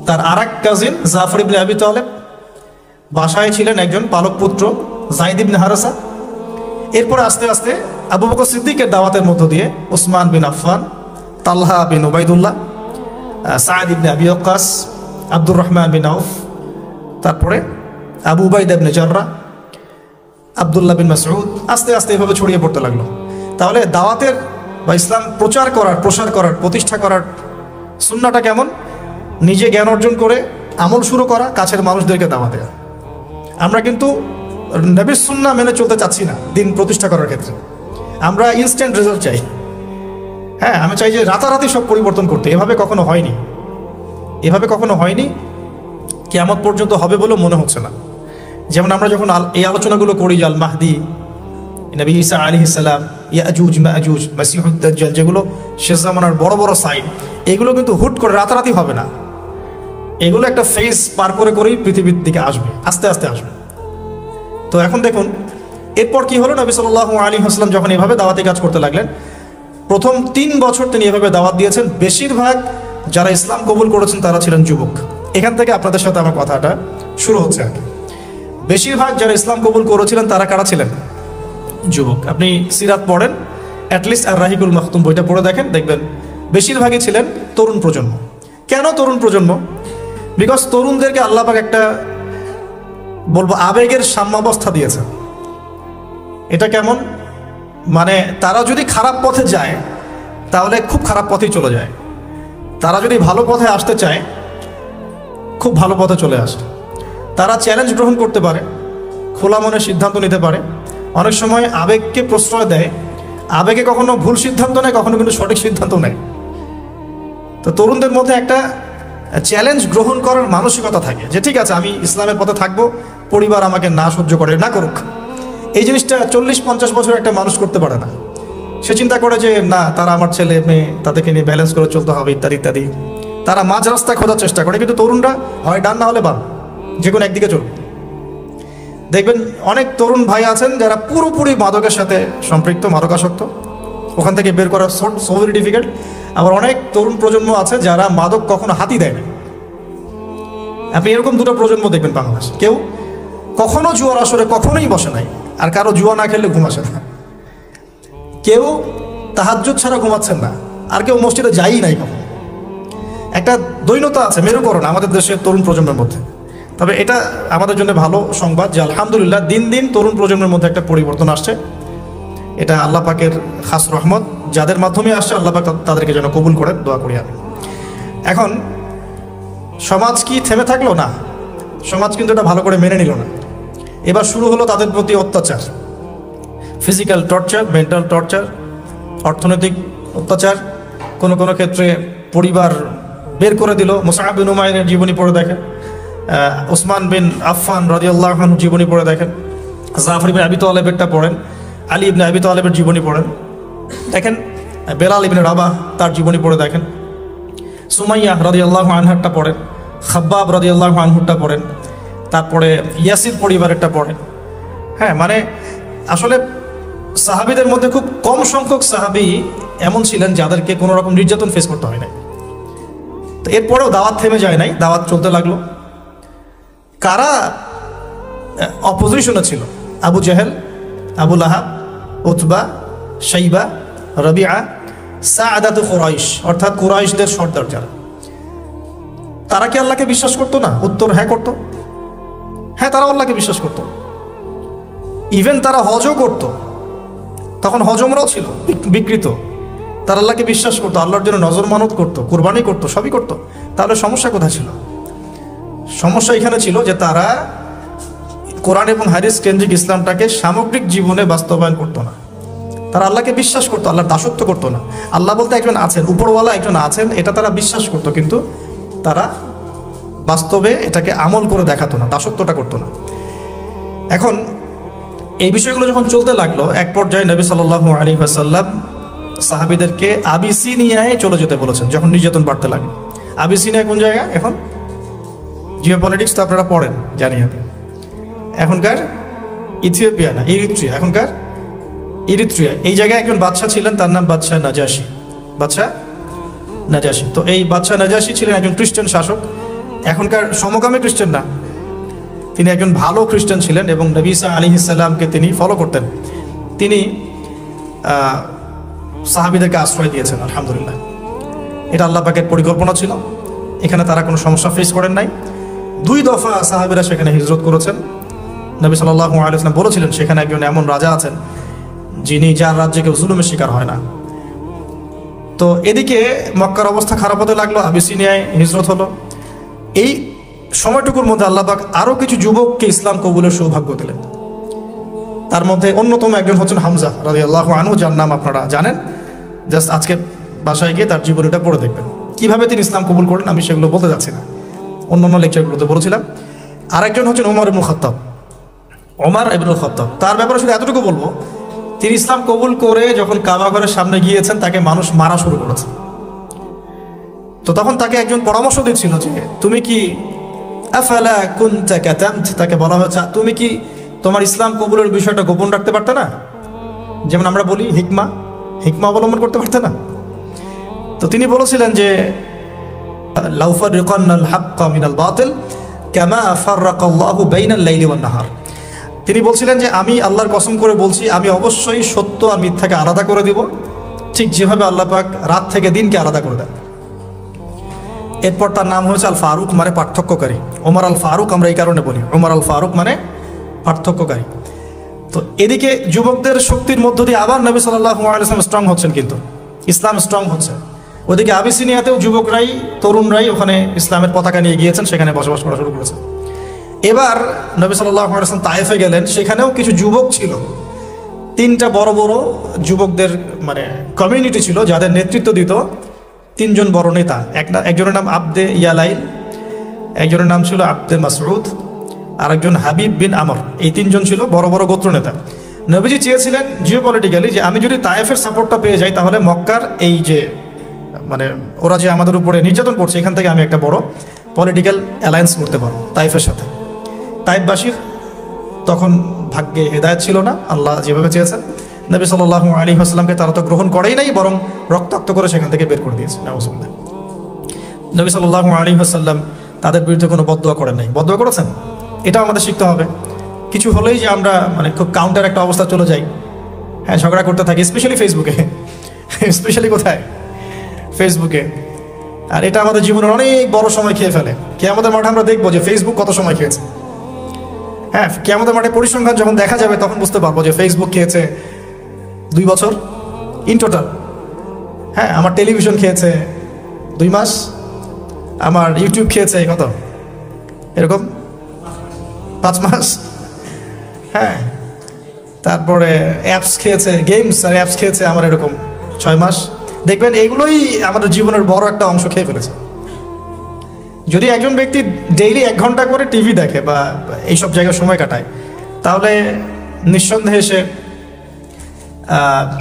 তার আরেক কাজিন জাফর ইবনে আবি তালেব, বাসায় ছিলেন একজন পালক পুত্র যায়েদ ইবনে হারেসা। এরপরে আস্তে আস্তে আবু বকর সিদ্দিকের দাওয়াতের মধ্য দিয়ে উসমান বিন আফফান, তালহা বিন উবাইদুল্লাহ, সাঈদ ইবনে আবি ওয়াক্কাস, আব্দুর রহমান বিন আউফ, তারপরে আবু উবাইদা ইবনে জাররাহ, আব্দুল্লাহ বিন মাসউদ, আস্তে আস্তে এভাবে ছড়িয়ে পড়তে লাগলো। তাহলে দাওয়াতের বা ইসলাম প্রচার করার, প্রসার করার, প্রতিষ্ঠা করার সুন্নাহটা কেমন? নিজে জ্ঞান অর্জন করে আমল শুরু করা, কাছের মানুষদেরকে দাওয়াত দেওয়া। আমরা কিন্তু নবীর সুন্নাহ মেনে চলতে চাচ্ছি না দিন প্রতিষ্ঠা করার ক্ষেত্রে। আমরা ইনস্ট্যান্ট রেজাল্ট চাই। হ্যাঁ, আমি চাই যে রাতারাতি সব পরিবর্তন করতে। এভাবে কখনো হয়নি, এভাবে কখনো হয়নি, কিয়ামত পর্যন্ত হবে বলে মনে হচ্ছে না। যেমন আমরা যখন এই আলোচনাগুলো করি, আল মাহদি, নবী ঈসা আলাইহিস সালাম, ইয়াজুজ মাজুজ, মাসিহুদ দাজ্জাল, যেগুলো শেষ জামানার বড় বড় সাইন, এগুলো কিন্তু হুট করে রাতারাতি হবে না। এগুলো একটা ফেজ পার করে করেই পৃথিবীর দিকে আসবে, আস্তে আস্তে আসবে। তো এখন দেখুন এরপর কি হলো। নবী সাল্লাল্লাহু আলাইহি ওয়াসাল্লাম যখন এভাবে দাওয়াতি কাজ করতে লাগলেন, প্রথম 3 বছর তিনি এভাবে দাওয়াত দিয়েছেন। বেশিরভাগ যারা ইসলাম কবুল করেছেন তারা ছিলেন যুবক। এখান থেকে আপনাদের সাথে আমার কথাটা শুরু হচ্ছে আর কি। বেশিরভাগ যারা ইসলাম কবুল করেছিলেন তারা কারা ছিলেন? যুবক। আপনি সিরাত পড়েন, অ্যাটলিস্ট আর রাহিকুল মাখতুম বইটা পড়ে দেখেন, দেখবেন বেশিরভাগই ছিলেন তরুণ প্রজন্ম। কেন তরুণ প্রজন্ম? বিকজ তরুণদেরকে আল্লাহ পাক একটা বলবো আবেগের সাম্যাবস্থা দিয়েছেন। এটা কেমন? মানে তারা যদি খারাপ পথে যায় তাহলে খুব খারাপ পথেই চলে যায়, তারা যদি ভালো পথে আসতে চায় খুব ভালো পথে চলে আসে। তারা চ্যালেঞ্জ গ্রহণ করতে পারে, খোলা মনে সিদ্ধান্ত নিতে পারে, অনেক সময় আবেগকে প্রশ্রয় দেয়, আবেগে কখনো ভুল সিদ্ধান্ত নেয়, কখনো কিন্তু সঠিক সিদ্ধান্ত নেয়। তো তরুণদের মধ্যে একটা চ্যালেঞ্জ গ্রহণ করার মানসিকতা থাকে যে ঠিক আছে আমি ইসলামের পথে থাকবো, পরিবার আমাকে না সহ্য করে না করুক। এই জিনিসটা 40-50 বছর একটা মানুষ করতে পারে না। সে চিন্তা করে যে না তারা আমার ছেলে মেয়ে, তাদেরকে নিয়ে ব্যালেন্স করে চলতে হবে ইত্যাদি ইত্যাদি। তারা মাঝ রাস্তায় খোঁজার চেষ্টা করে, কিন্তু তরুণরা হয় ডান না হলে বাম, যে কোনো একদিকে চলবে। দেখবেন অনেক তরুণ ভাই আছেন যারা পুরোপুরি মাদকের সাথে সম্পৃক্ত, মাদকাসক্ত, ওখান থেকে বের করা সো ভেরি ডিফিকাল্ট। আবার অনেক তরুণ প্রজন্ম আছে যারা মাদক কখনো হাতই দেয় না। আপনি এরকম দুটো প্রজন্ম দেখবেন বাংলাদেশে। কেউ কখনো জুয়ার আসরে কখনোই বসে নাই, আর কারো জুয়া না খেললে ঘুম আসে না। কেউ তাহাজ্জুদ ছাড়া ঘুমাচ্ছেন না, আর কেউ মসজিদে যায়ই নাই কখনো। একটা দৈন্যতা আছে, মেরুকরণ আমাদের দেশের তরুণ প্রজন্মের মধ্যে। তবে এটা আমাদের জন্য ভালো সংবাদ যে আলহামদুলিল্লাহ দিন দিন তরুণ প্রজন্মের মধ্যে একটা পরিবর্তন আসছে। এটা আল্লাহ পাকের খাস রহমত, যাদের মাধ্যমে আসছে আল্লাহ পাক তাদেরকে যেন কবুল করেন, দোয়া করি আমি। এখন সমাজ কি থেমে থাকলো? না, সমাজ কিন্তু এটা ভালো করে মেনে নিল না। এবার শুরু হলো তাদের প্রতি অত্যাচার, ফিজিক্যাল টর্চার, মেন্টাল টর্চার, অর্থনৈতিক অত্যাচার, কোনো কোনো ক্ষেত্রে পরিবার বের করে দিল। মুসআব বিন উমাইরের জীবনী পড়ে দেখেন, ওসমান বিন আফফান রাদিয়াল্লাহু আনহু জীবনী পড়ে দেখেন, জাফর ইবনে আবি তালেবেরটা পড়েন, আলী ইবনে আবি তালেবের জীবনী পড়েন দেখেন, বেলাল ইবনে রাবাহ তার জীবনী পড়ে দেখেন, সুমাইয়া রাদিয়াল্লাহু আনহারটা পড়েন, খাব্বাব রাদিয়াল্লাহু আনহুরটা পড়েন, তারপরে ইয়াসির পরিবারেরটা পড়েন। হ্যাঁ, মানে আসলে সাহাবীদের মধ্যে খুব কম সংখ্যক সাহাবী এমন ছিলেন যাদেরকে কোনো রকম নির্যাতন ফেস করতে হয় নাই। তো এরপরেও দাওয়াত থেমে যায় নাই, দাওয়াত চলতে লাগলো। কারা অপোজিশনে ছিল? আবু জেহেল, আবু লাহাব, উতবা, শাইবা, রবিআ, সাআদাতু কুরাইশ, অর্থাৎ কুরাইশদের সর্দার যারা, তারা কি আল্লাহকে বিশ্বাস করতো না? উত্তর হ্যাঁ করতো। হ্যাঁ, তারা আল্লাহকে বিশ্বাস করতো। ইভেন তারা হজও করতো, তখন হজমরাও ছিল বিকৃত। তারা আল্লাহকে বিশ্বাস করতো, আল্লাহর জন্য নজর মানত করতো, কুরবানি করতো, সবই করতো। তাহলে সমস্যা কোথায় ছিল? সমস্যা এখানে ছিল যে তারা কোরআন এবং হাদিস কেন্দ্রিক ইসলামটাকে সামগ্রিক জীবনে বাস্তবায়ন করতো না। তারা আল্লাহকে বিশ্বাস করতো, আল্লাহর দাসত্ব করতো না। আল্লাহ বলতে একজন আছেন, উপরওয়ালা একজন আছেন, এটা তারা বিশ্বাস করতো, কিন্তু তারা বাস্তবে এটাকে আমল করে দেখাতো না, দাসত্বটা করতো না। এখন এই বিষয়গুলো যখন চলতে লাগলো, এক পর্যায়ে নবী সাল্লাল্লাহু আলাইহি ওয়াসাল্লাম সাহাবীদেরকে আবিসিনিয়ায় চলে যেতে বলেছেন যখন নির্যাতন বাড়তে লাগলো। আবিসিনিয়া কোন জায়গা? এখন জিওপলিটিক্স তো আপনারা পড়েন, জানি আমি। এখনকার ইথিওপিয়া না, ইরিত্রিয়া, এখনকার ইরিত্রিয়া। এই জায়গায় একজন বাদশা ছিলেন, তার নাম বাদশাহ নাজাশী। বাদশাহ নাজাশী, তো এই বাদশাহ নাজাশী ছিলেন একজন খ্রিস্টান শাসক। এখনকার সমকামী খ্রিস্টান না, তিনি একজন ভালো খ্রিস্টান ছিলেন এবং নবী ঈসা আলাইহিস সালামকে তিনি ফলো করতেন। তিনি সাহাবীদেরকে আশ্রয় দিয়েছেন, আলহামদুলিল্লাহ। এটা আল্লাহ পাকের পরিকল্পনা ছিল। এখানে তারা কোনো সমস্যা ফেস করেন নাই। 2 দফা সাহাবীরা সেখানে হিজরত করেছেন। নবী সাল্লাল্লাহু আলাইহি ওয়াসাল্লাম বলেছিলেন সেখানে একজন এমন রাজা আছেন যার রাজ্যে কেউ জুলুমের শিকার হয় না। তো এদিকে মক্কার অবস্থা খারাপ হতে লাগলো, আবিসিনিয়ায় হিজরত হলো। এই সময়টুকুর মধ্যে আল্লাহ পাক আরও কিছু যুবককে ইসলাম কবুলের সৌভাগ্য দিলেন। তার মধ্যে অন্যতম একজন হচ্ছেন হামজা রাদিয়াল্লাহু আনহু, যার নাম আপনারা জানেন। জাস্ট আজকে বাসায় গিয়ে তার জীবনীটা পড়ে দেখবেন কিভাবে তিনি ইসলাম কবুল করলেন। আমি সেগুলো বলতে যাচ্ছি না, অন্যান্য লেকচারগুলোতে বলেছিলাম। আরেকজন হচ্ছেন ওমর ইবনুল খাত্তাব। ওমর ইবনুল খাত্তাব, তার ব্যাপারে শুধু এতটুকু বলবো, তিনি ইসলাম কবুল করে যখন কাবা ঘরের সামনে গিয়েছেন তাকে মানুষ মারা শুরু করেছে। তো তখন তাকে একজন পরামর্শ দিচ্ছিল যে তুমি কি আফালা কুনতা কাতামত, তাকে বলা হয়েছে তুমি কি তোমার ইসলাম কবুলের বিষয়টা গোপন রাখতে পারতে না? যেমন আমরা বলি হিকমা অবলম্বন করতে পারতে না? তো তিনি বলেছিলেন যে লাউ ফাররাকানাল হাক্কা মিনাল বাতিল কামা ফাররাকাল্লাহু বাইনাল লাইলি ওয়ান নাহার। তিনি বলছিলেন যে আমি আল্লাহর কসম করে বলছি, আমি অবশ্যই সত্য আর মিথ্যাকে আলাদা করে দিব, ঠিক যেভাবে আল্লাহ পাক রাত থেকে দিনকে আলাদা করে দেন। এরপর তার নাম হয়েছে আল ফারুক, মানে পার্থক্যকারী। ওমর আল ফারুক আমরা এই কারণে বলি, ওমর আল ফারুক মানে পার্থক্যকারী। তো এদিকে যুবকদের শক্তির মধ্য দিয়ে আবার নবী সাল্লাল্লাহু আলাইহি ওয়াসাল্লাম স্ট্রং হচ্ছেন, কিন্তু ইসলাম স্ট্রং হচ্ছে। ওদিকে আবিসিনিয়াতেও যুবকরাই, তরুণরাই ওখানে ইসলামের পতাকা নিয়ে গিয়েছেন, সেখানে বসবাস করা শুরু করেছে। এবার নবী সাল্লাল্লাহু আলাইহি ওয়াসাল্লাম তায়েফে গেলেন, সেখানেও কিছু যুবক ছিল। 3টা বড় বড় যুবকদের মানে কমিউনিটি ছিল, যাদের নেতৃত্ব দিত 3 জন বড় নেতা। একজনের নাম আবদে ইয়ালাইল, একজনের নাম ছিল আবদে মাসউদ, আরেকজন হাবিব বিন আমর। এই 3 জন ছিল বড় বড় গোত্র নেতা। নবীজি চেয়েছিলেন জিওপলিটিক্যালি যে আমি যদি তায়েফের সাপোর্টটা পেয়ে যাই, তাহলে মক্কার এই যে মানে ওরা যে আমাদের উপরে নির্যাতন করছে, এখান থেকে আমি একটা বড় পলিটিক্যাল অ্যালায়েন্স করতে পারবো তায়েফের সাথে। তায়েফবাসীর তখন ভাগ্যে হেদায়েত ছিল না, আল্লাহ যেভাবে চেয়েছেন। নবী সাল্লাল্লাহু আলাইহি ওয়াসাল্লামকে তারা তো গ্রহণ করেই নাই, বরং রক্তাক্ত করে সেখান থেকে বের করে দিয়েছে। নাউজুবিল্লাহ। নবী সাল্লাল্লাহু আলাইহি ওয়াসাল্লাম তাদের বিরুদ্ধে কোনো বদদোয়া করেন নাই। বদদোয়া করেছেন? এটাও আমাদের শিখতে হবে। কিছু হলেই যে আমরা মানে খুব কাউন্টার একটা অবস্থা চলে যাই, হ্যাঁ ঝগড়া করতে থাকি, স্পেশালি ফেসবুকে। স্পেশালি কোথায়? ফেসবুকে। আর এটা আমাদের জীবনের অনেক বড় সময় খেয়ে ফেলে। কিয়ামতের মাঠে আমরা দেখবো যে ফেসবুক কত সময় খেয়েছে। হ্যাঁ, কিয়ামতের মাঠে পরিসংখ্যান যখন দেখা যাবে, তখন বুঝতে পারবো যে ফেসবুক খেয়েছে 2 বছর ইন টোটাল। হ্যাঁ, আমার টেলিভিশন খেয়েছে 2 মাস, আমার ইউটিউব খেয়েছে কত, এরকম 5 মাস। হ্যাঁ, তারপরে অ্যাপস খেয়েছে, গেমস আর অ্যাপস খেয়েছে আমার এরকম 6 মাস। দেখবেন এগুলোই আমাদের জীবনের বড় একটা অংশ খেয়ে ফেলেছে। যদি একজন ব্যক্তি ডেইলি 1 ঘন্টা করে টিভি দেখে বা এইসব জায়গায় সময় কাটায়, তাহলে নিঃসন্দেহে সে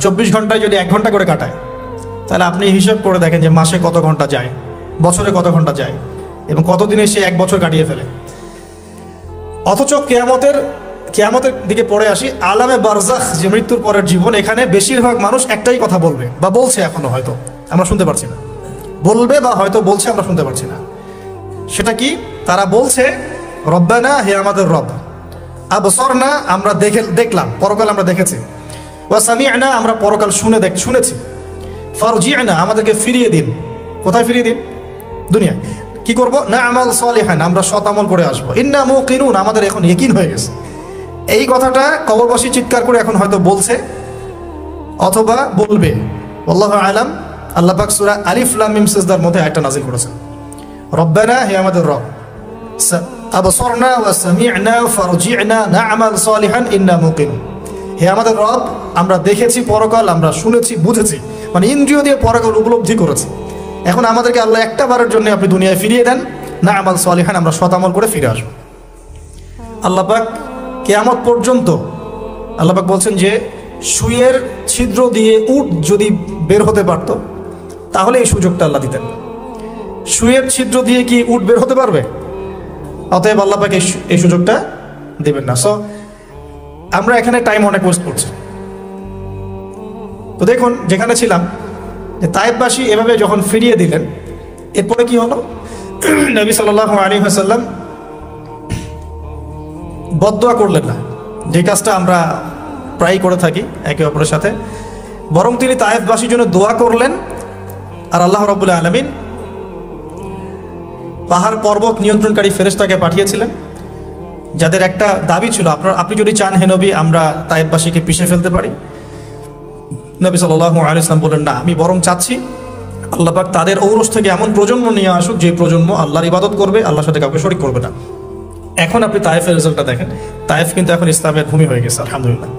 24 ঘন্টায় যদি 1 ঘন্টা করে কাটায়, তাহলে আপনি হিসাব করে দেখেন যে মাসে কত ঘন্টা যায়, বছরে কত ঘন্টা যায়, এবং কতদিনে সে 1 বছর কাটিয়ে ফেলে। অথচ কিয়ামতের দিকে পড়ে আসি, আলামে বারজাখ, যে মৃত্যুর পরের জীবন, এখানে বেশিরভাগ মানুষ একটাই কথা বলবে বা বলছে, এখনো হয়তো আমরা শুনতে পারছি না, বলবে বা হয়তো বলছে, আমরা শুনতে পারছি না। সেটা কি? তারা বলছে রব্বানা, হে আমাদের রব, আবসরনা, আমরা দেখলাম, পরকাল আমরা দেখেছি, ওয়া সামি'না, আমরা পরকাল শুনেছি, ফারজি'না, আমাদেরকে ফিরিয়ে দিন। কোথায় ফিরিয়ে দিন? দুনিয়ায়। কি করব? না'মাল সালিহান, আমরা সৎ আমল করে আসবো। ইন্না মুকিনুন, আমাদের এখন ইয়াকিন হয়ে গেছে। এই কথাটা কবরবাসী চিৎকার করে এখন হয়তো বলছে অথবা বলবে। আল্লাহু আলাম। আল্লাহ পাক সূরা আলিফ লাম মিম সিজদার মধ্যে আয়াতটা নাযিল করেছেন, রব্বানা, হে আমাদের রব, আবসরনা ওয়া সামি'না ফারজি'না না'মাল সালিহান ইন্না মুকিনুন, হে আমাদের রব, আমরা দেখেছি পরকাল, আমরা শুনেছি, বুঝেছি, মানে ইন্দ্রিয় দিয়ে পরকাল উপলব্ধি করেছি। এখন আমাদেরকে আল্লাহ একটা বারের জন্য আপনি দুনিয়ায় ফিরিয়ে দেন, না'মাল সালিহান, আমরা সৎ আমল করে ফিরে আসবো। আল্লাহ পাক কিয়ামত পর্যন্ত আল্লাহ পাক বলছেন যে সুইয়ের ছিদ্র দিয়ে উট যদি বের হতে পারত, তাহলে এই সুযোগটা আল্লাহ দিতেন। সুইয়ের ছিদ্র দিয়ে কি উট বের হতে পারবে? অতএব আল্লাহ পাক এই সুযোগটা দেবেন না। সো আমরা এখানে টাইম অনেক ওয়েস্ট করছি। তো দেখুন, যেখানে ছিলাম, যে তায়েফবাসী এভাবে যখন ফিরিয়ে দিলেন, এরপরে কি হলো? নবী সাল্লাল্লাহু আলাইহি ওয়াসাল্লাম বদদোয়া করলেন না, যে কাজটা আমরা প্রায় করে থাকি একে অপরের সাথে, বরং তিনি তায়েফবাসীর জন্য দোয়া করলেন। আর আল্লাহ রাব্বুল আলামিন পাহাড় পর্বত নিয়ন্ত্রণকারী ফেরেশতাকে পাঠিয়েছিলেন, যাদের একটা দাবি ছিল, আপনি যদি চান হে নবী, আমরা তায়েফবাসীকে পিষে ফেলতে পারি। নবী সাল্লাল্লাহু আলাইহি ওয়াসাল্লাম বললেন, না, আমি বরং চাচ্ছি আল্লাহ পাক তাদের ঔরস থেকে এমন প্রজন্ম নিয়ে আসুক, যে প্রজন্ম আল্লাহর ইবাদত করবে, আল্লাহর সাথে কাউকে শরীক করবে না। এখন আপনি তায়েফের রেজাল্টটা দেখেন, তায়েফ কিন্তু এখন ইসলামের ভূমি হয়ে গেছে, আলহামদুলিল্লাহ।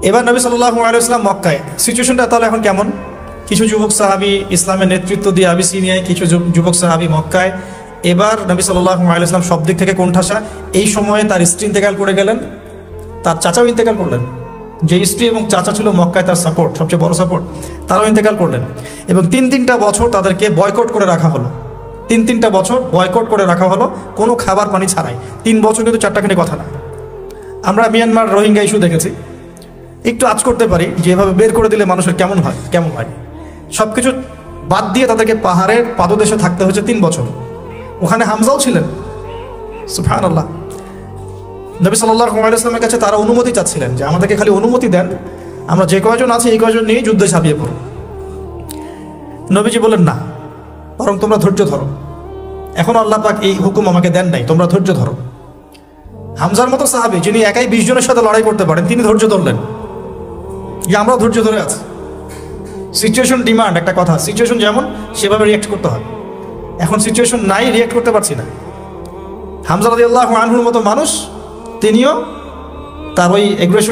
এবার নবী সাল্লাল্লাহু আলাইহি ওয়াসাল্লাম মক্কায়, সিচুয়েশনটা তাহলে এখন কেমন? কিছু যুবক সাহাবী ইসলামের নেতৃত্ব দিয়ে আবিসিনিয়ায়, কিছু যুবক সাহাবী মক্কায়। এবার নবী সাল্লাল্লাহু আলাইহি ওয়াসাল্লাম সব দিক থেকে কোণঠাসা। এই সময়ে তার স্ত্রী ইন্তেকাল করে গেলেন, তার চাচাও ইন্তেকাল করলেন। যে স্ত্রী এবং চাচা ছিল মক্কায় তার সাপোর্ট, সবচেয়ে বড় সাপোর্ট, তারাও ইন্তেকাল করলেন। এবং 3টা বছর তাদেরকে বয়কট করে রাখা হলো। 3টা বছর বয়কট করে রাখা হলো, কোনো খাবার পানি ছাড়াই। 3 বছর কিন্তু 4টাখানি কথা না। আমরা মিয়ানমার রোহিঙ্গা ইস্যু দেখেছি, একটু আঁচ করতে পারি যেভাবে বের করে দিলে মানুষের কেমন হয়। সব কিছু বাদ দিয়ে তাদেরকে পাহাড়ের পাদদেশে থাকতে হয়েছে 3 বছর। ওখানে হামজাও ছিলেন, সুবহানাল্লাহ। নবী সাল্লাল্লাহু আলাইহি ওয়াসাল্লামের কাছে তারা অনুমতি চাচ্ছিলেন যে আমাদেরকে খালি অনুমতি দেন, আমরা যে কয়জন আছি এই কয়জন নিয়ে যুদ্ধে ঝাঁপিয়ে পড়ব। নবীজি বলেন, না, বরং তোমরা ধৈর্য ধরো, এখন আল্লাহ পাক এই হুকুম আমাকে দেন নাই, তোমরা ধৈর্য ধরো। হামজার মতো সাহাবী যিনি একাই 20 জনের সাথে লড়াই করতে পারেন, তিনি ধৈর্য ধরলেন, যে আমরাও ধৈর্য ধরে আছি। সিচুয়েশন ডিমান্ড, একটা কথা, সিচুয়েশন যেমন সেভাবে রিয়াক্ট করতে হয়। এখন সিচুয়েশন নাই, রিয়াক্ট করতে পারছি না। হামজা রাদিয়াল্লাহু আনহুর মতো মানুষ, তিনিও তার ওই এগ্রেশন